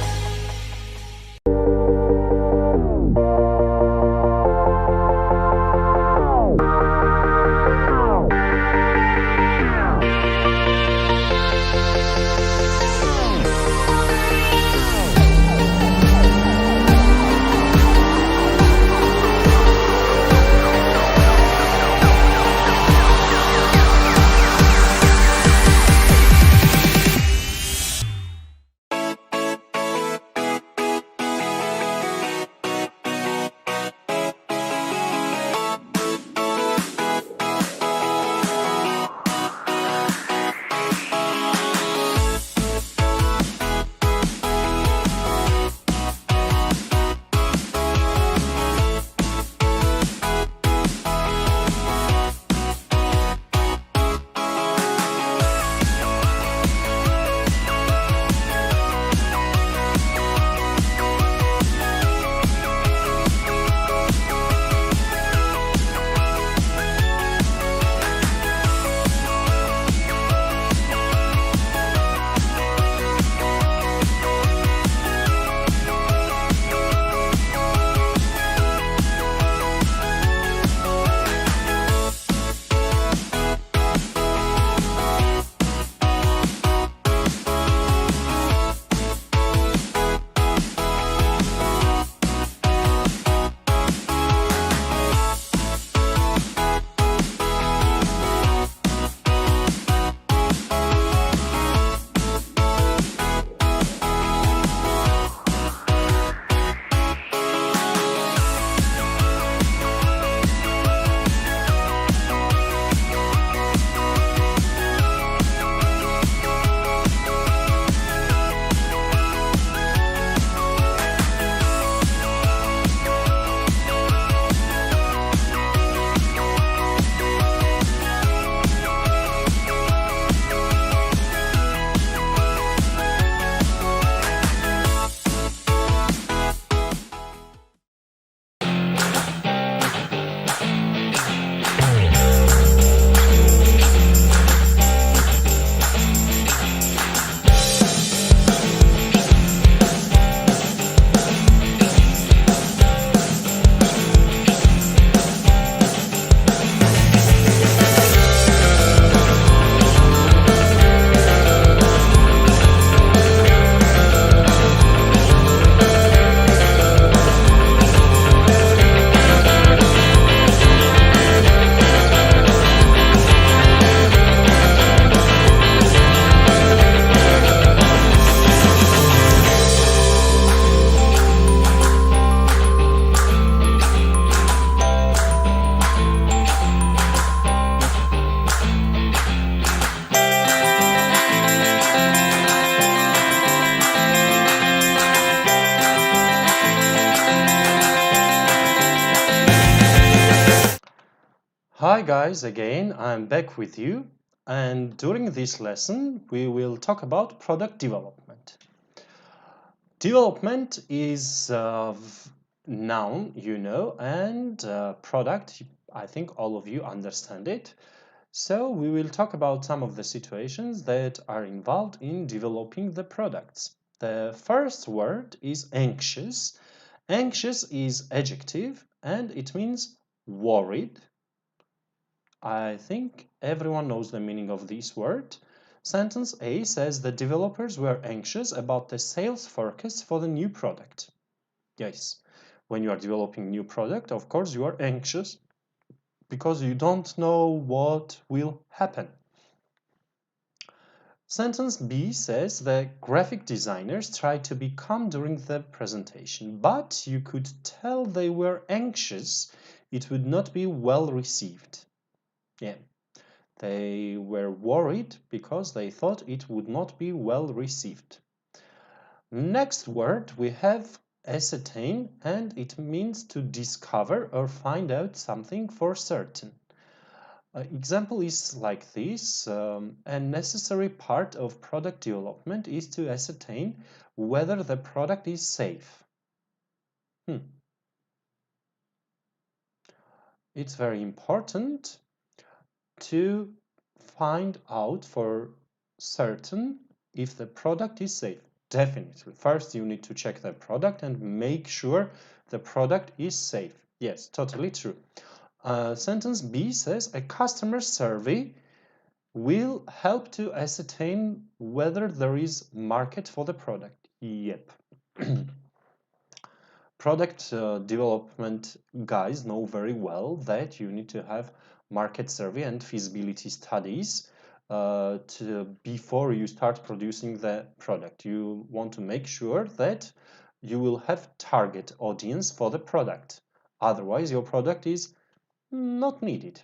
Hi guys, again I'm back with you, and during this lesson we will talk about product development. Development is a noun, you know, and product, I think all of you understand it. So we will talk about some of the situations that are involved in developing the products. The first word is anxious. Anxious is adjective and it means worried. I think everyone knows the meaning of this word. Sentence A says the developers were anxious about the sales forecast for the new product. Yes, when you are developing new product, of course you are anxious because you don't know what will happen. Sentence B says the graphic designers tried to be calm during the presentation, but you could tell they were anxious it would not be well received. Yeah, they were worried because they thought it would not be well received. Next word we have ascertain, and it means to discover or find out something for certain. Example is like this. A necessary part of product development is to ascertain whether the product is safe. It's very important to find out for certain if the product is safe. Definitely. First, you need to check the product and make sure the product is safe. Yes, totally true. Sentence B says a customer survey will help to ascertain whether there is market for the product. Yep. Product development guys know very well that you need to have market survey and feasibility studies before you start producing the product. You want to make sure that you will have target audience for the product. Otherwise, your product is not needed.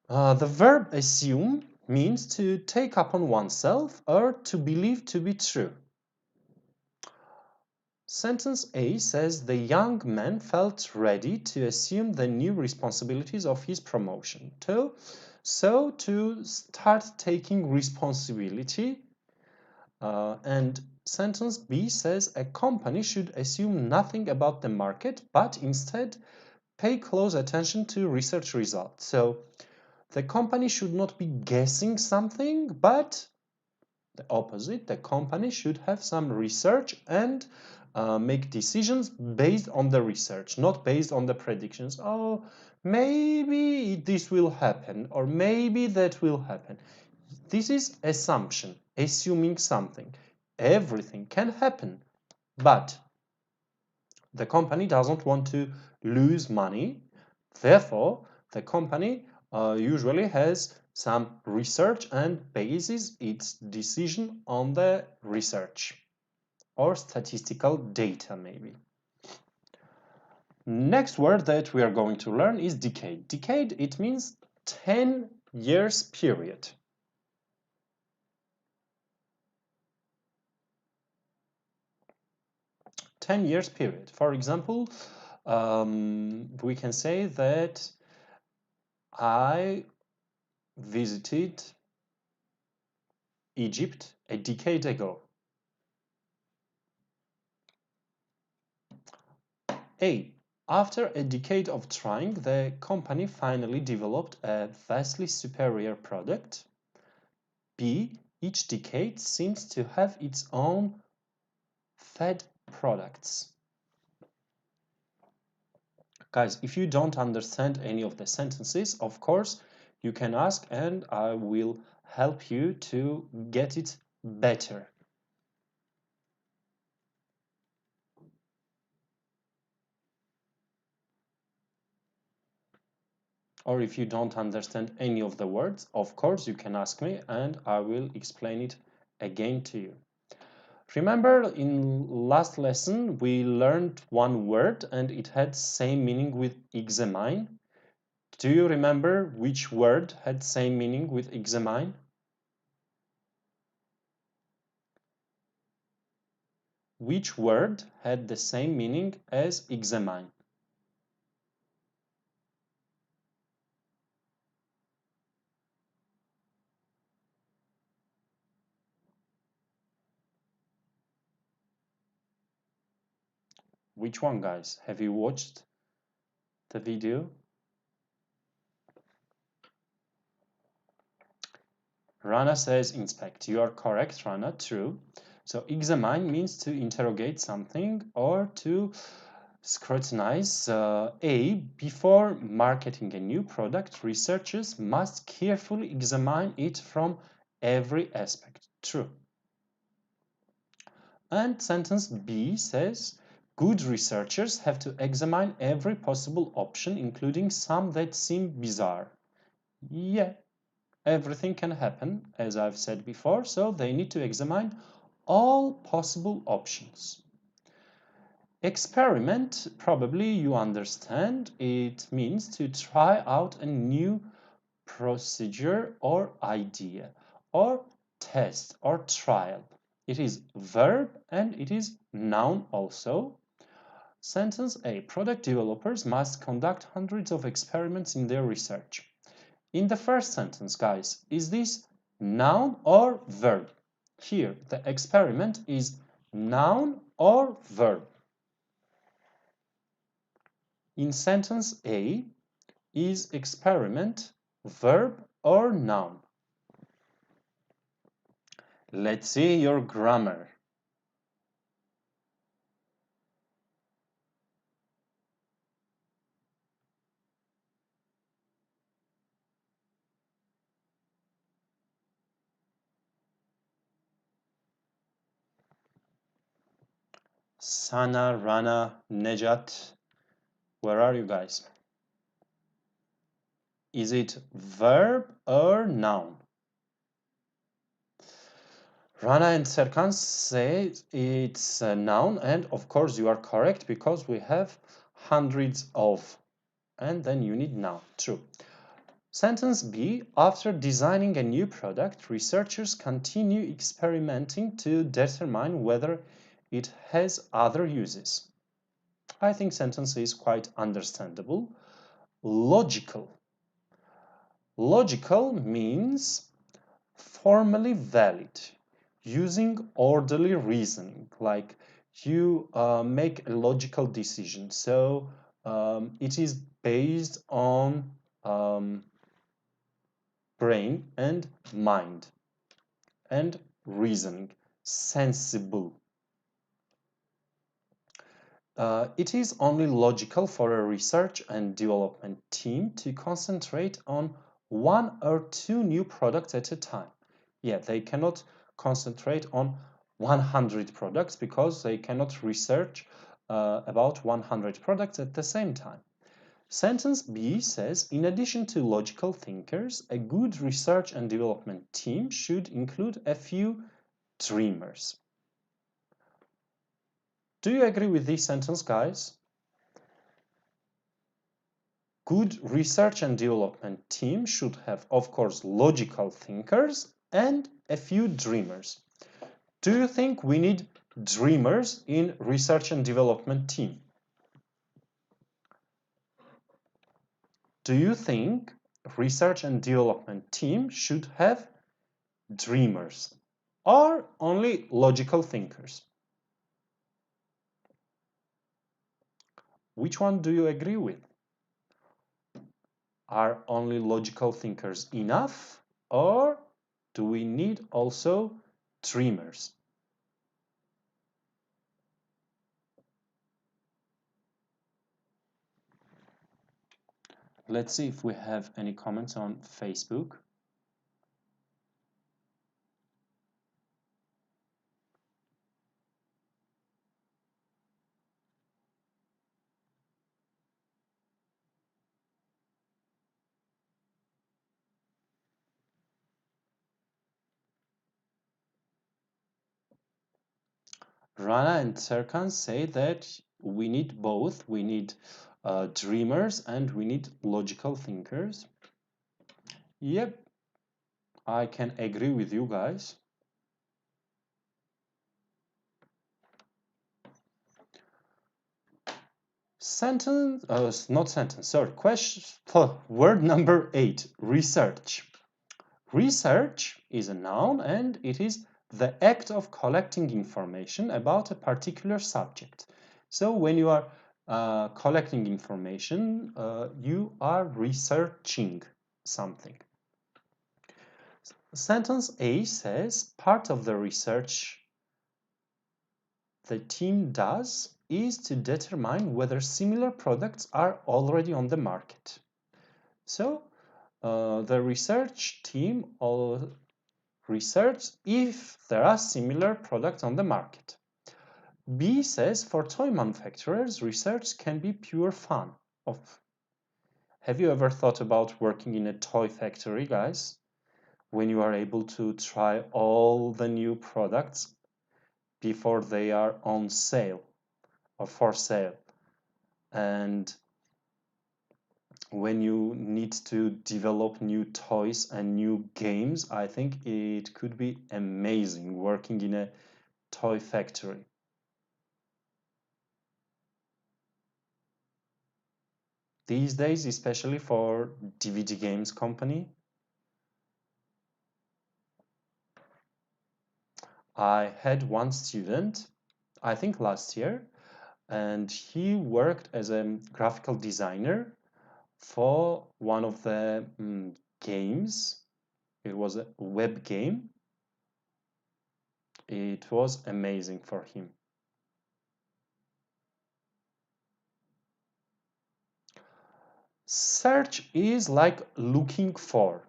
The verb assume means to take upon oneself or to believe to be true. Sentence A says the young man felt ready to assume the new responsibilities of his promotion. So to start taking responsibility. And sentence B says a company should assume nothing about the market, but instead pay close attention to research results. So the company should not be guessing something, but the opposite. The company should have some research and make decisions based on the research, not based on the predictions. Oh, maybe this will happen, or maybe that will happen. This is assumption, assuming something. Everything can happen, but the company doesn't want to lose money. Therefore, the company usually has some research and bases its decision on the research or statistical data maybe. Next word that we are going to learn is decade. Decade, it means 10 years period. For example, we can say that I visited Egypt a decade ago. A. After a decade of trying, the company finally developed a vastly superior product. B. Each decade seems to have its own fed products. Guys, if you don't understand any of the sentences, of course, you can ask and I will help you to get it better. Or if you don't understand any of the words, of course, you can ask me and I will explain it again to you. Remember, in last lesson, we learned one word and it had same meaning with examine. Do you remember which word had same meaning with examine? Which word had the same meaning as examine? Which one, guys? Have you watched the video? Rana says inspect. You are correct, Rana. True. So examine means to interrogate something or to scrutinize. Before marketing a new product, researchers must carefully examine it from every aspect. True. And sentence B says, good researchers have to examine every possible option, including some that seem bizarre. Yeah, everything can happen, as I've said before, so they need to examine all possible options. Experiment, probably you understand, it means to try out a new procedure or idea, or test or trial. It is verb and it is noun also. Sentence A. Product developers must conduct hundreds of experiments in their research. In the first sentence, guys, is this noun or verb? Here, the experiment is noun or verb. In sentence A, is experiment verb or noun? Let's see your grammar. Sana, Rana, Nejat, where are you guys? Is it verb or noun? Rana and Serkan say it's a noun, and of course you are correct because we have hundreds of, and then you need noun. True. Sentence B, after designing a new product, researchers continue experimenting to determine whether it has other uses. I think sentence is quite understandable. Logical. Logical means formally valid, using orderly reasoning, like you make a logical decision. So it is based on brain and mind and reasoning, sensible. It is only logical for a research and development team to concentrate on one or two new products at a time. Yeah, they cannot concentrate on 100 products because they cannot research about 100 products at the same time. Sentence B says, in addition to logical thinkers, a good research and development team should include a few dreamers. Do you agree with this sentence, guys? Good research and development team should have, of course, logical thinkers and a few dreamers. Do you think we need dreamers in research and development team? Do you think research and development team should have dreamers or only logical thinkers? Which one do you agree with? Are only logical thinkers enough, or do we need also dreamers? Let's see if we have any comments on Facebook. Rana and Serkan say that we need both. We need dreamers and we need logical thinkers. Yep, I can agree with you guys. Word number 8, research. Research is a noun and it is the act of collecting information about a particular subject. So when you are collecting information, you are researching something. Sentence A says, part of the research the team does is to determine whether similar products are already on the market. So the research team research if there are similar products on the market. B says, for toy manufacturers, research can be pure fun. Have you ever thought about working in a toy factory, guys? When you are able to try all the new products before they are on sale or for sale, and when you need to develop new toys and new games, I think it could be amazing working in a toy factory. These days, especially for DVD games company, I had one student, I think last year, and he worked as a graphical designer for one of the games. It was a web game. It was amazing for him. Search is like looking for,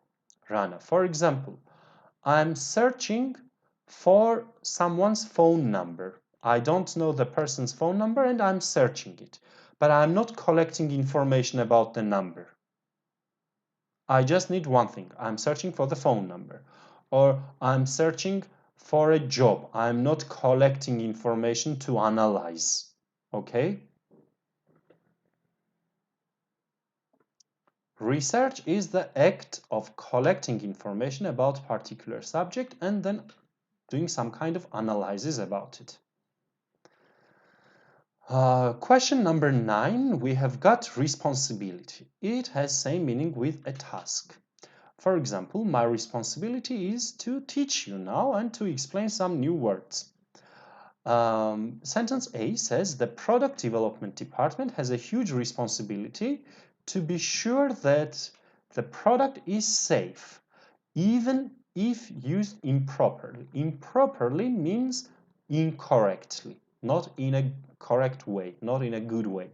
Rana. For example, I'm searching for someone's phone number. I don't know the person's phone number and I'm searching it, but I'm not collecting information about the number. I just need one thing. I'm searching for the phone number, or I'm searching for a job. I'm not collecting information to analyze. Okay? Research is the act of collecting information about a particular subject and then doing some kind of analysis about it. Question number 9, we have got responsibility. It has same meaning with a task. For example, my responsibility is to teach you now and to explain some new words. Sentence A says the product development department has a huge responsibility to be sure that the product is safe, even if used improperly. Improperly means incorrectly, not in a correct way, not in a good way.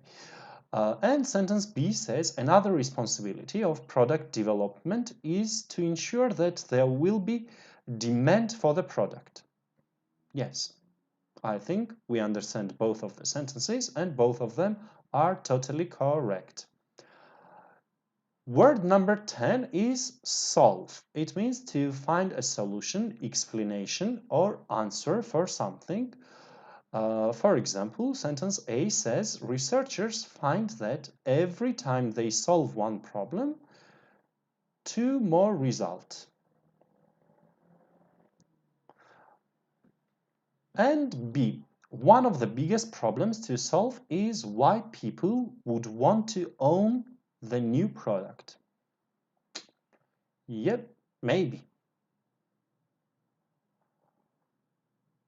And sentence B says another responsibility of product development is to ensure that there will be demand for the product. Yes, I think we understand both of the sentences and both of them are totally correct. Word number 10 is solve. It means to find a solution, explanation, or answer for something. For example, sentence A says researchers find that every time they solve one problem, 2 more result. And B, one of the biggest problems to solve is why people would want to own the new product. Yep, maybe.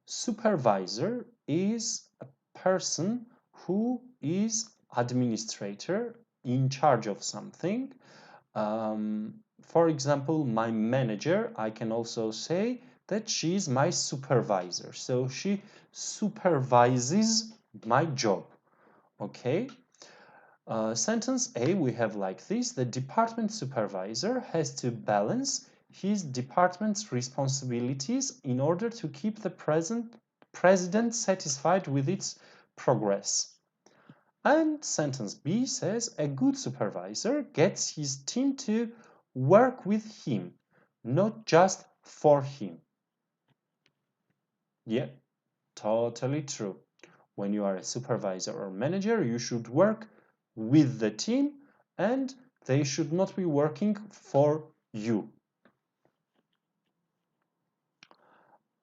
Supervisor is a person who is administrator in charge of something. For example, my manager, I can also say that she is my supervisor. So she supervises my job. Okay? Sentence A we have like this: the department supervisor has to balance his department's responsibilities in order to keep the president satisfied with its progress. And sentence B says a good supervisor gets his team to work with him, not just for him. Yeah, totally true. When you are a supervisor or manager, you should work with the team and they should not be working for you.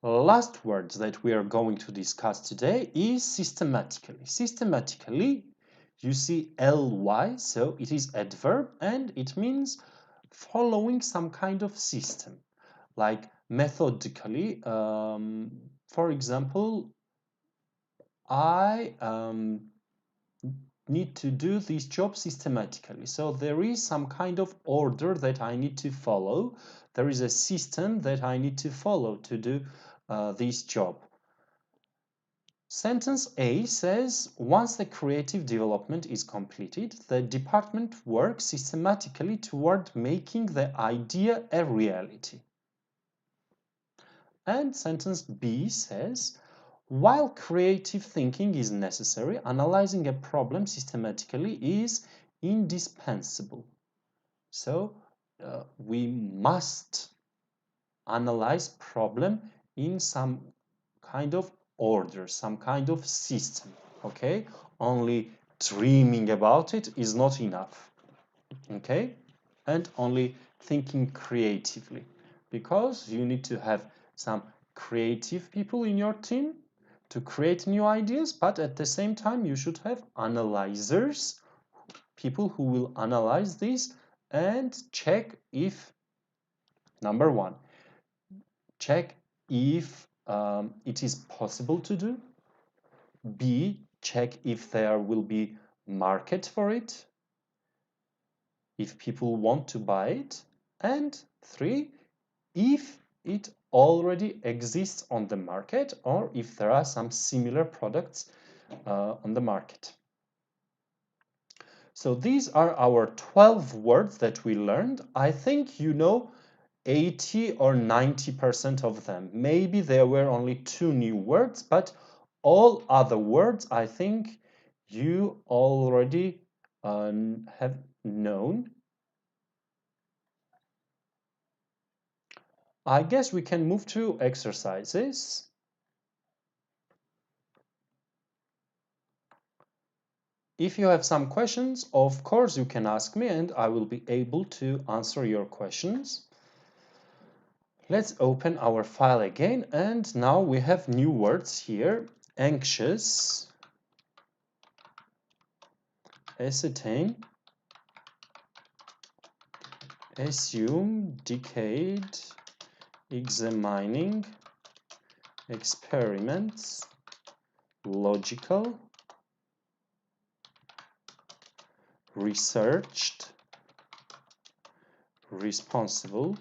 Last words that we are going to discuss today is systematically. Systematically, you see ly, so it is adverb and it means following some kind of system, like methodically. For example, I need to do this job systematically. So there is some kind of order that I need to follow. There is a system that I need to follow to do this job. Sentence A says, once the creative development is completed, the department works systematically toward making the idea a reality. And sentence B says, while creative thinking is necessary, analyzing a problem systematically is indispensable. So we must analyze problem in some kind of order, some kind of system. Okay, only dreaming about it is not enough. Okay, and only thinking creatively, because you need to have some creative people in your team to create new ideas, but at the same time you should have analyzers, people who will analyze this and check if, number one, check if it is possible to do. B, check if there will be market for it, if people want to buy it. And 3, if it already exists on the market or if there are some similar products on the market. So these are our 12 words that we learned. I think you know 80 or 90% of them. Maybe there were only 2 new words, but all other words I think you already have known. I guess we can move to exercises. If you have some questions, of course you can ask me and I will be able to answer your questions. Let's open our file again, and now we have new words here. Anxious, ascertain, assume, decade, examining, experiments, logical, researched, responsible,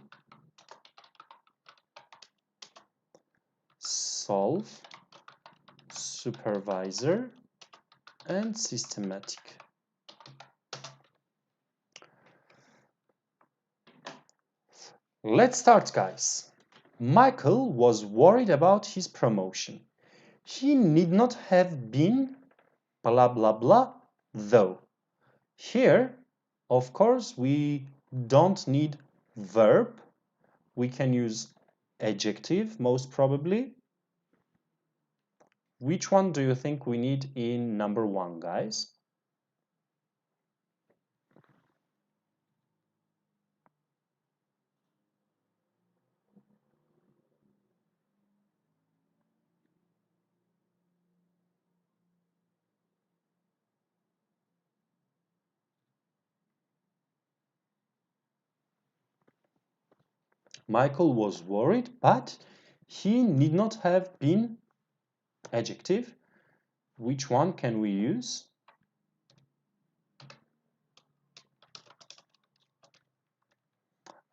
solve, supervisor, and systematic. Let's start, guys. Michael was worried about his promotion. He need not have been blah blah blah though. Here, of course, we don't need verb. We can use adjective most probably. Which one do you think we need in number 1, guys? Michael was worried, but he need not have been adjective. Which one can we use?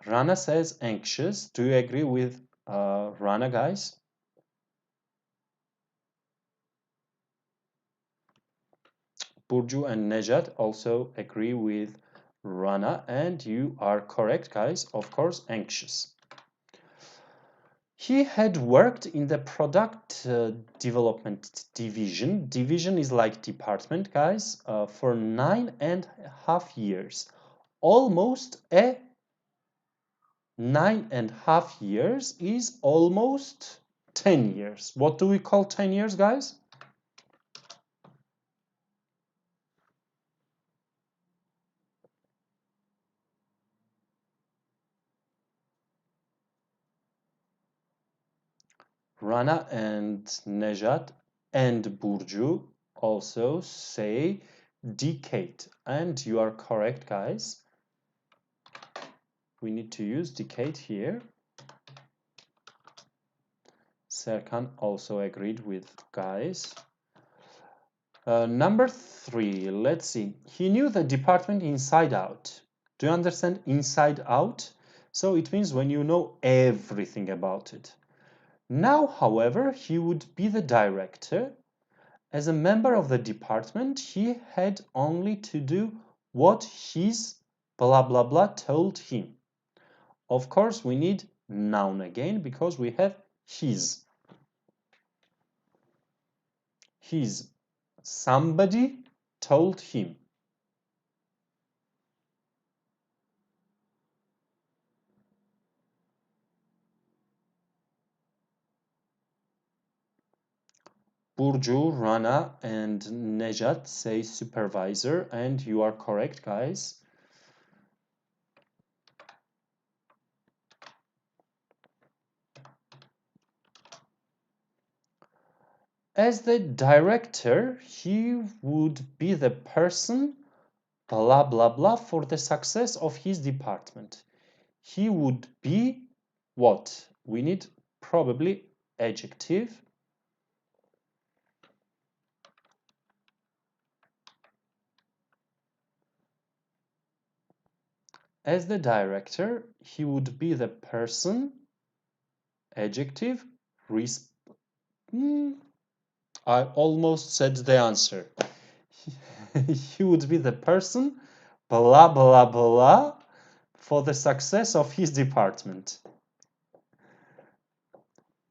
Rana says anxious. Do you agree with Rana, guys? Burcu and Nejat also agree with Rana, and you are correct, guys. Of course, anxious. He had worked in the product development division. Division is like department, guys, for 9.5 years. Almost a 9.5 years is almost 10 years. What do we call 10 years, guys? Rana and Nejat and Burcu also say decade, and you are correct, guys. We need to use decade here. Serkan also agreed with guys. Number 3, let's see. He knew the department inside out. Do you understand inside out? So it means when you know everything about it. Now, however, he would be the director. As a member of the department, he had only to do what his blah blah blah told him. Of course, we need noun again because we have his. His. Somebody told him. Burcu, Rana, and Nejat say supervisor, and you are correct, guys. As the director, he would be the person, blah blah blah, for the success of his department. He would be what? We need probably adjective. As the director, he would be the person, adjective, I almost said the answer. He would be the person, blah blah blah, for the success of his department.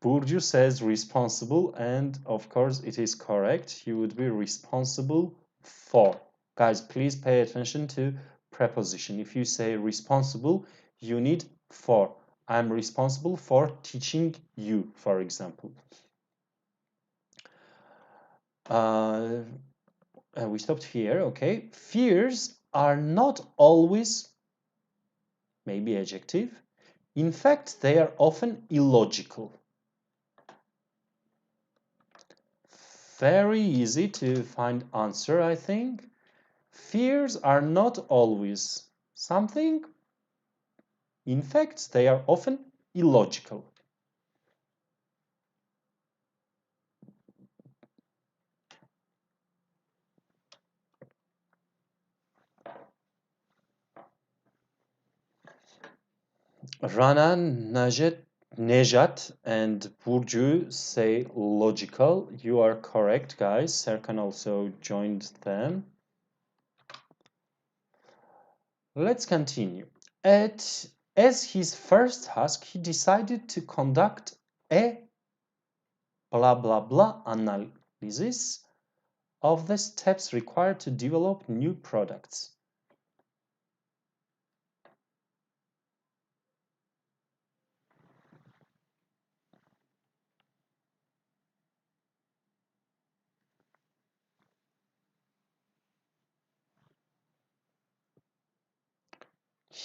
Burcu says responsible, and of course it is correct. He would be responsible for. Guys, please pay attention to preposition. If you say responsible, you need for. I'm responsible for teaching you, for example. We stopped here, okay. Fears are not always, maybe adjective. In fact, they are often illogical. Very easy to find answer, I think. Fears are not always something. In fact, they are often illogical. Rana, Nejat, and Burcu say logical. You are correct, guys. Serkan also joined them. Let's continue. As his first task, he decided to conduct a blah blah blah analysis of the steps required to develop new products.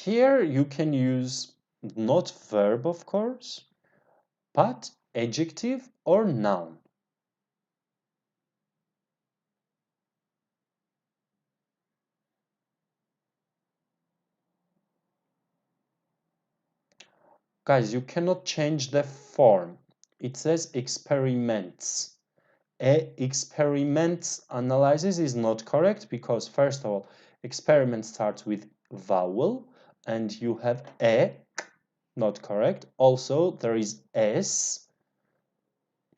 Here you can use not verb, of course, but adjective or noun. Guys, you cannot change the form. It says experiments. Experiments analysis is not correct because, first of all, experiment starts with vowel and you have not correct. Also, there is s.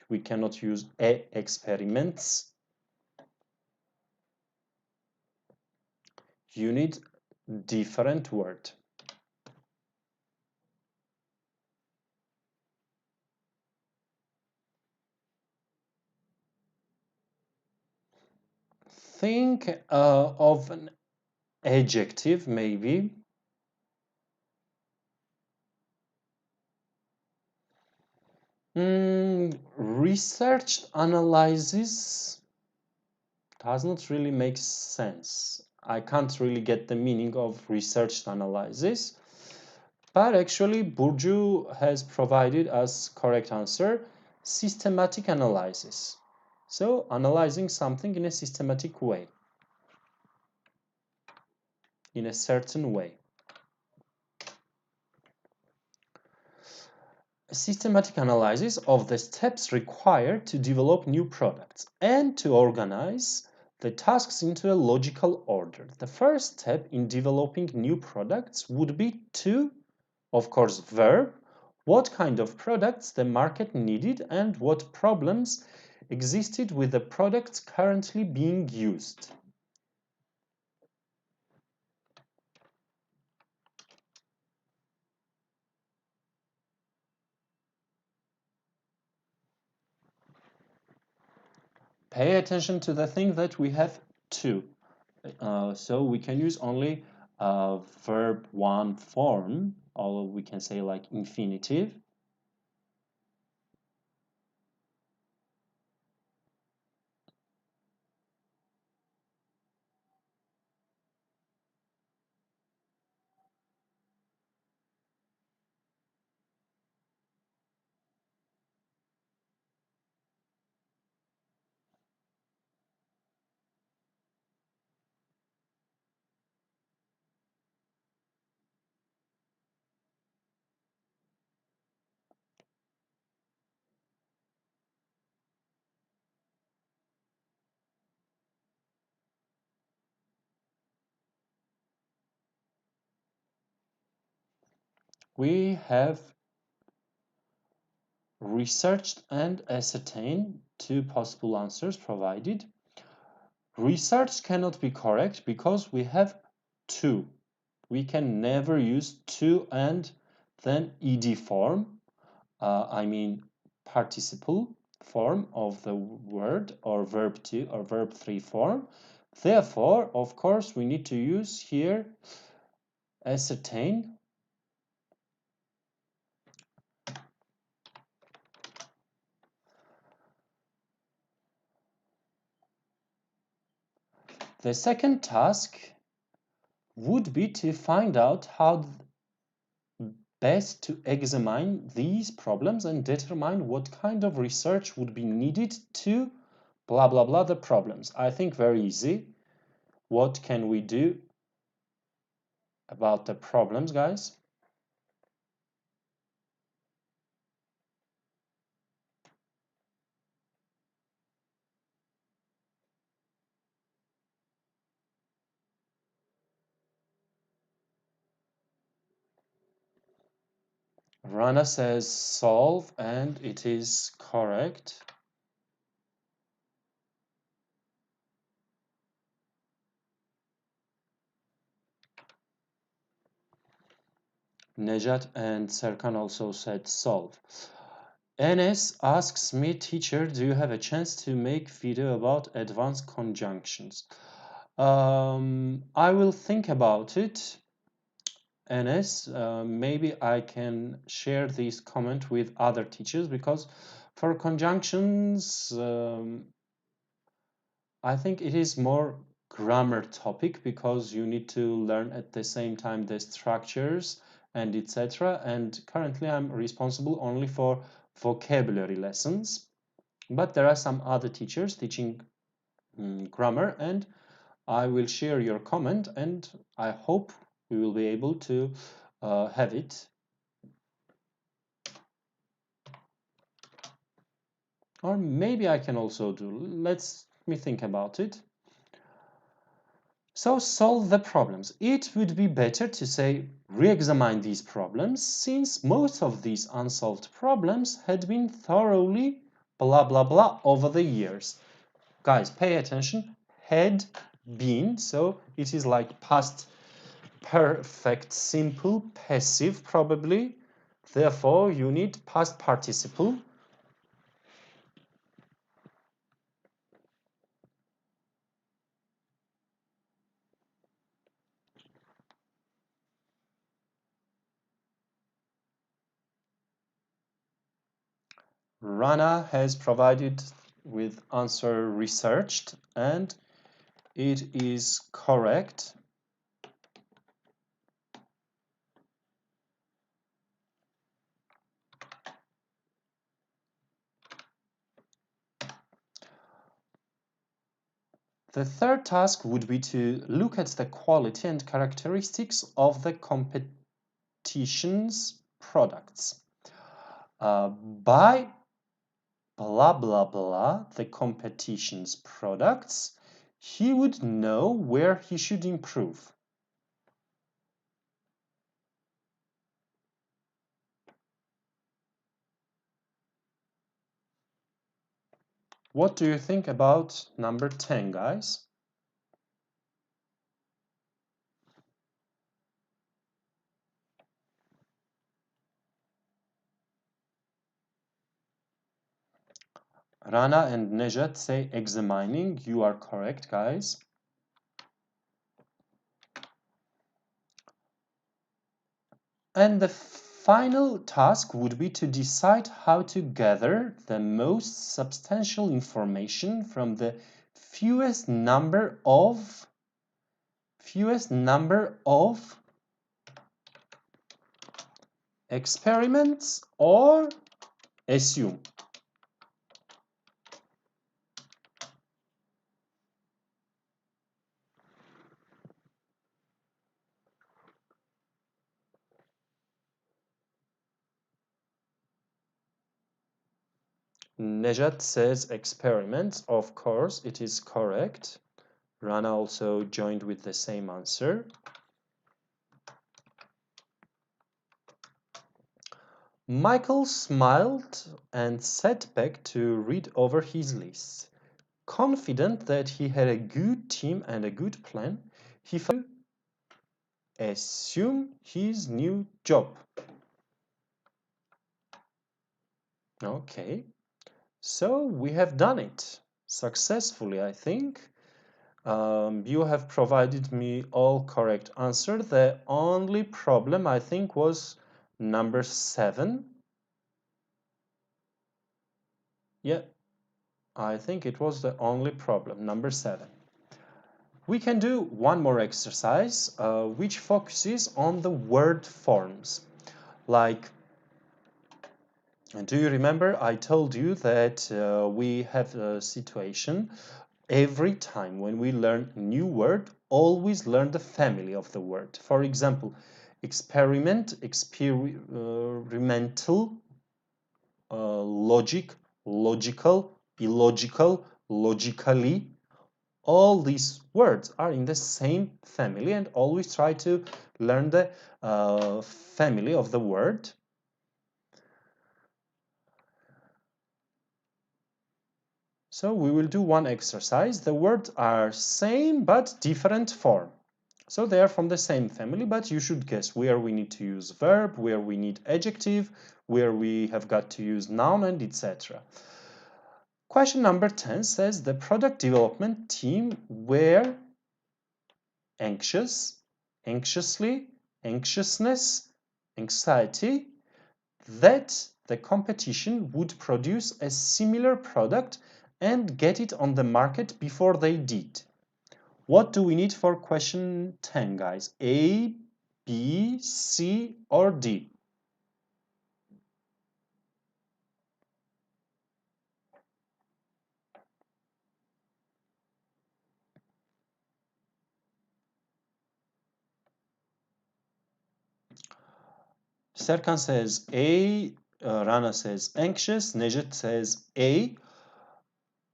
We cannot use experiments. You need different word. Think of an adjective, maybe. Research analysis does not really make sense. I can't really get the meaning of research analysis. But actually, Burcu has provided us correct answer, systematic analysis. So, analyzing something in a systematic way. In a certain way. A systematic analysis of the steps required to develop new products and to organize the tasks into a logical order. The first step in developing new products would be to, of course, verb, what kind of products the market needed and what problems existed with the products currently being used. Pay attention to the thing that we have to. So we can use only verb 1 form, or we can say like infinitive. We have researched and ascertained two possible answers provided. Research cannot be correct because we have to. We can never use to and then ed form, I mean participle form of the word, or verb 2 or verb 3 form. Therefore, of course, we need to use here ascertain. The second task would be to find out how best to examine these problems and determine what kind of research would be needed to blah blah blah the problems. I think very easy. What can we do about the problems, guys? Rana says solve, and it is correct. Nejat and Serkan also said solve. Enes asks me, teacher, do you have a chance to make video about advanced conjunctions? I will think about it. Enes, maybe I can share this comment with other teachers, because for conjunctions, I think it is more grammar topic, because you need to learn at the same time the structures and etc. And currently I'm responsible only for vocabulary lessons, but there are some other teachers teaching grammar, and I will share your comment, and I hope we will be able to have it. Or maybe I can also do, let me think about it. So solve the problems. It would be better to say re-examine these problems, since most of these unsolved problems had been thoroughly blah blah blah over the years. Guys, pay attention. Had been, so it is like past perfect simple passive probably. Therefore, you need past participle. Rana has provided with answer researched, and it is correct. The third task would be to look at the quality and characteristics of the competition's products. By blah blah blah the competition's products, he would know where he should improve. What do you think about number 10, guys? Rana and Nejat say examining. You are correct, guys. And the final task would be to decide how to gather the most substantial information from the fewest number of experiments or assume. Nejat says experiments. Of course, it is correct. Rana also joined with the same answer. Michael smiled and sat back to read over his list. Confident that he had a good team and a good plan, he felt to assume his new job. Okay, so we have done it successfully, I think. You have provided me all correct answers. The only problem, I think, was number 7. Yeah, I think it was the only problem, number 7. We can do one more exercise, which focuses on the word forms. Like, do you remember I told you that we have a situation every time when we learn a new word, always learn the family of the word. For example, experiment, experimental, logic, logical, illogical, logically. All these words are in the same family, and always try to learn the family of the word. So we will do one exercise. The words are same but different form. So they are from the same family, but you should guess where we need to use verb, where we need adjective, where we have got to use noun, and etc. Question number 10 says the product development team were anxious, anxiously, anxiousness, anxiety that the competition would produce a similar product and get it on the market before they did. What do we need for question 10, guys? A, B, C, or D? Serkan says A, Rana says anxious, Nejat says A,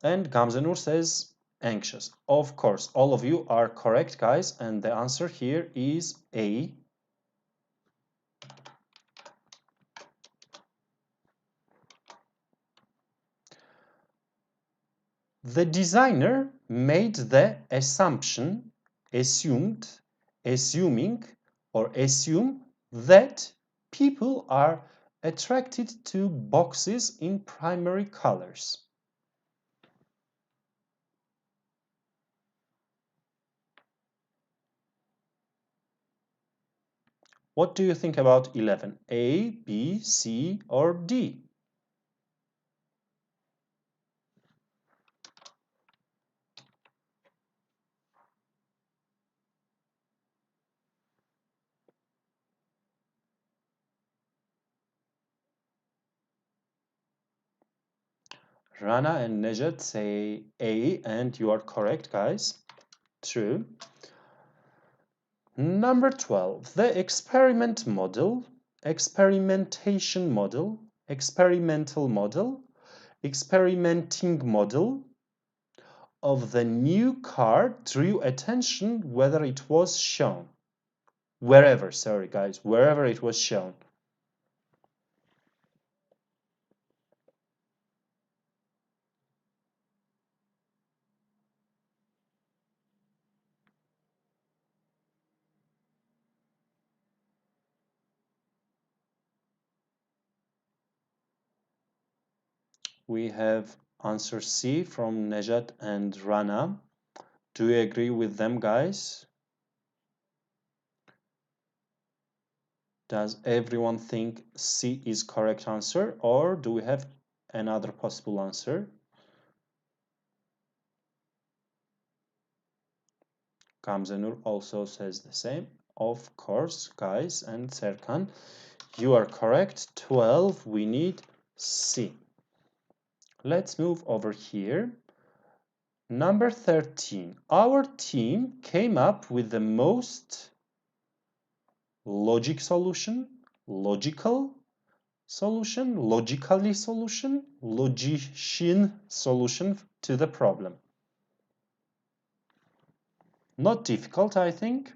and Gamzenur says anxious. Of course, all of you are correct, guys, and the answer here is A. The designer made the assumption, assuming, or assume that people are attracted to boxes in primary colors. What do you think about 11? A, B, C, or D? Rana and Nejat say A, and you are correct, guys. True. Number 12, the experiment model, experimentation model, experimental model, experimenting model, of the new car drew attention whether it was shown. Wherever, sorry guys, wherever it was shown. We have answer C from Nejat and Rana. Do you agree with them, guys? Does everyone think C is correct answer, or do we have another possible answer? Gamzenur also says the same. Of course, guys, and Serkan, you are correct. 12, we need C. Let's move over here. Number 13. Our team came up with the most logical solution, logically solution, logician solution to the problem. Not difficult, I think.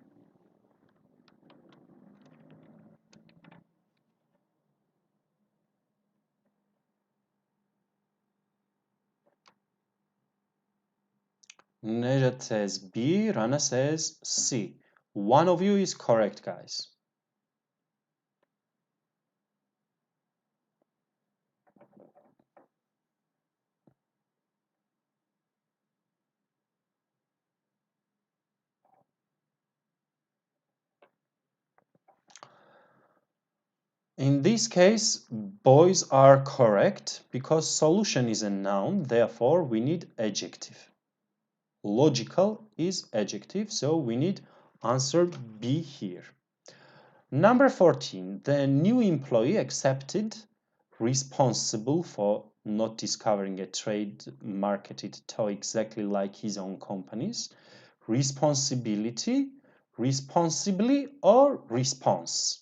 Nejat says B, Rana says C. One of you is correct, guys. In this case, boys are correct because solution is a noun, therefore we need adjective. Logical is adjective, so we need answer B here. Number 14, the new employee accepted responsible for not discovering a trade marketed toy exactly like his own company's. Responsibility, responsibly, or response.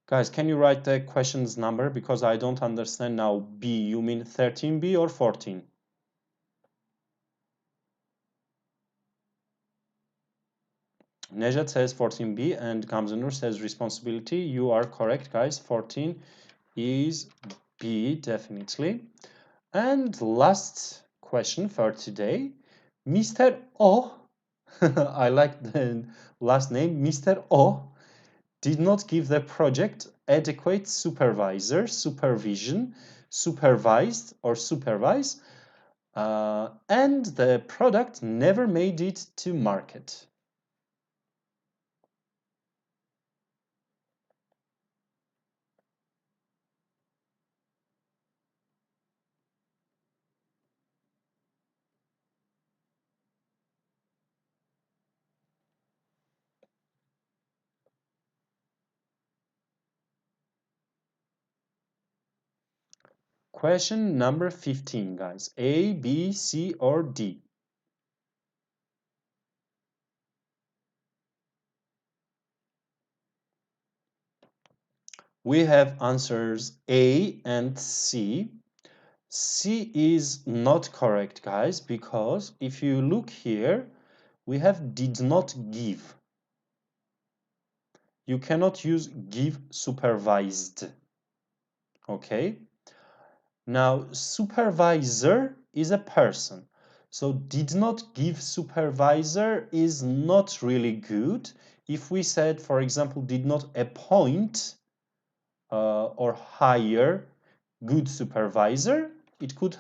Guys, can you write the questions number because I don't understand now. B, you mean 13B or 14? Nejat says 14B and Gamzenur says responsibility. You are correct, guys. 14 is B, definitely. And last question for today. Mr. O, I like the last name, Mr. O, did not give the project adequate supervision, supervised or supervise, and the product never made it to market. Question number 15, guys. A, B, C, or D? We have answers A and C. C is not correct, guys, because if you look here, we have did not give. You cannot use give supervised. Okay? Now, supervisor is a person. So did not give supervisor is not really good. If we said, for example, did not appoint or hire good supervisor, it could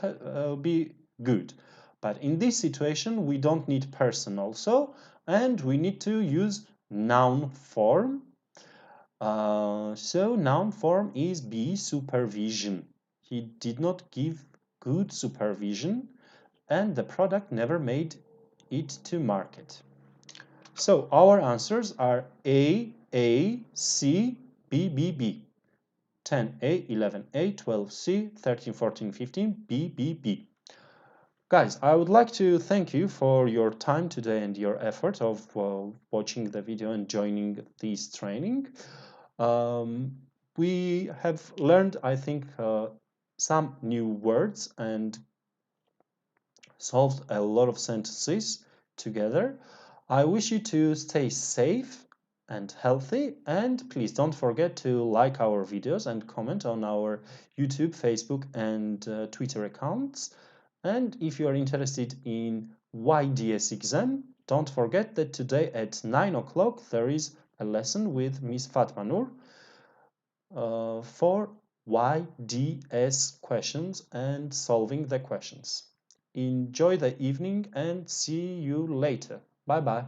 be good. But in this situation, we don't need person also, and we need to use noun form. So noun form is B, supervision. He did not give good supervision, and the product never made it to market. So our answers are A, C, B, B, B. 10A, 11A, 12C, 13, 14, 15, B, B, B. Guys, I would like to thank you for your time today and your effort of watching the video and joining this training. We have learned, I think, some new words and solved a lot of sentences together. I wish you to stay safe and healthy, and please don't forget to like our videos and comment on our YouTube, Facebook and Twitter accounts. And if you are interested in YDS exam, don't forget that today at 9 o'clock there is a lesson with Miss Fatma Nur for YDS questions and solving the questions. Enjoy the evening and see you later. Bye bye.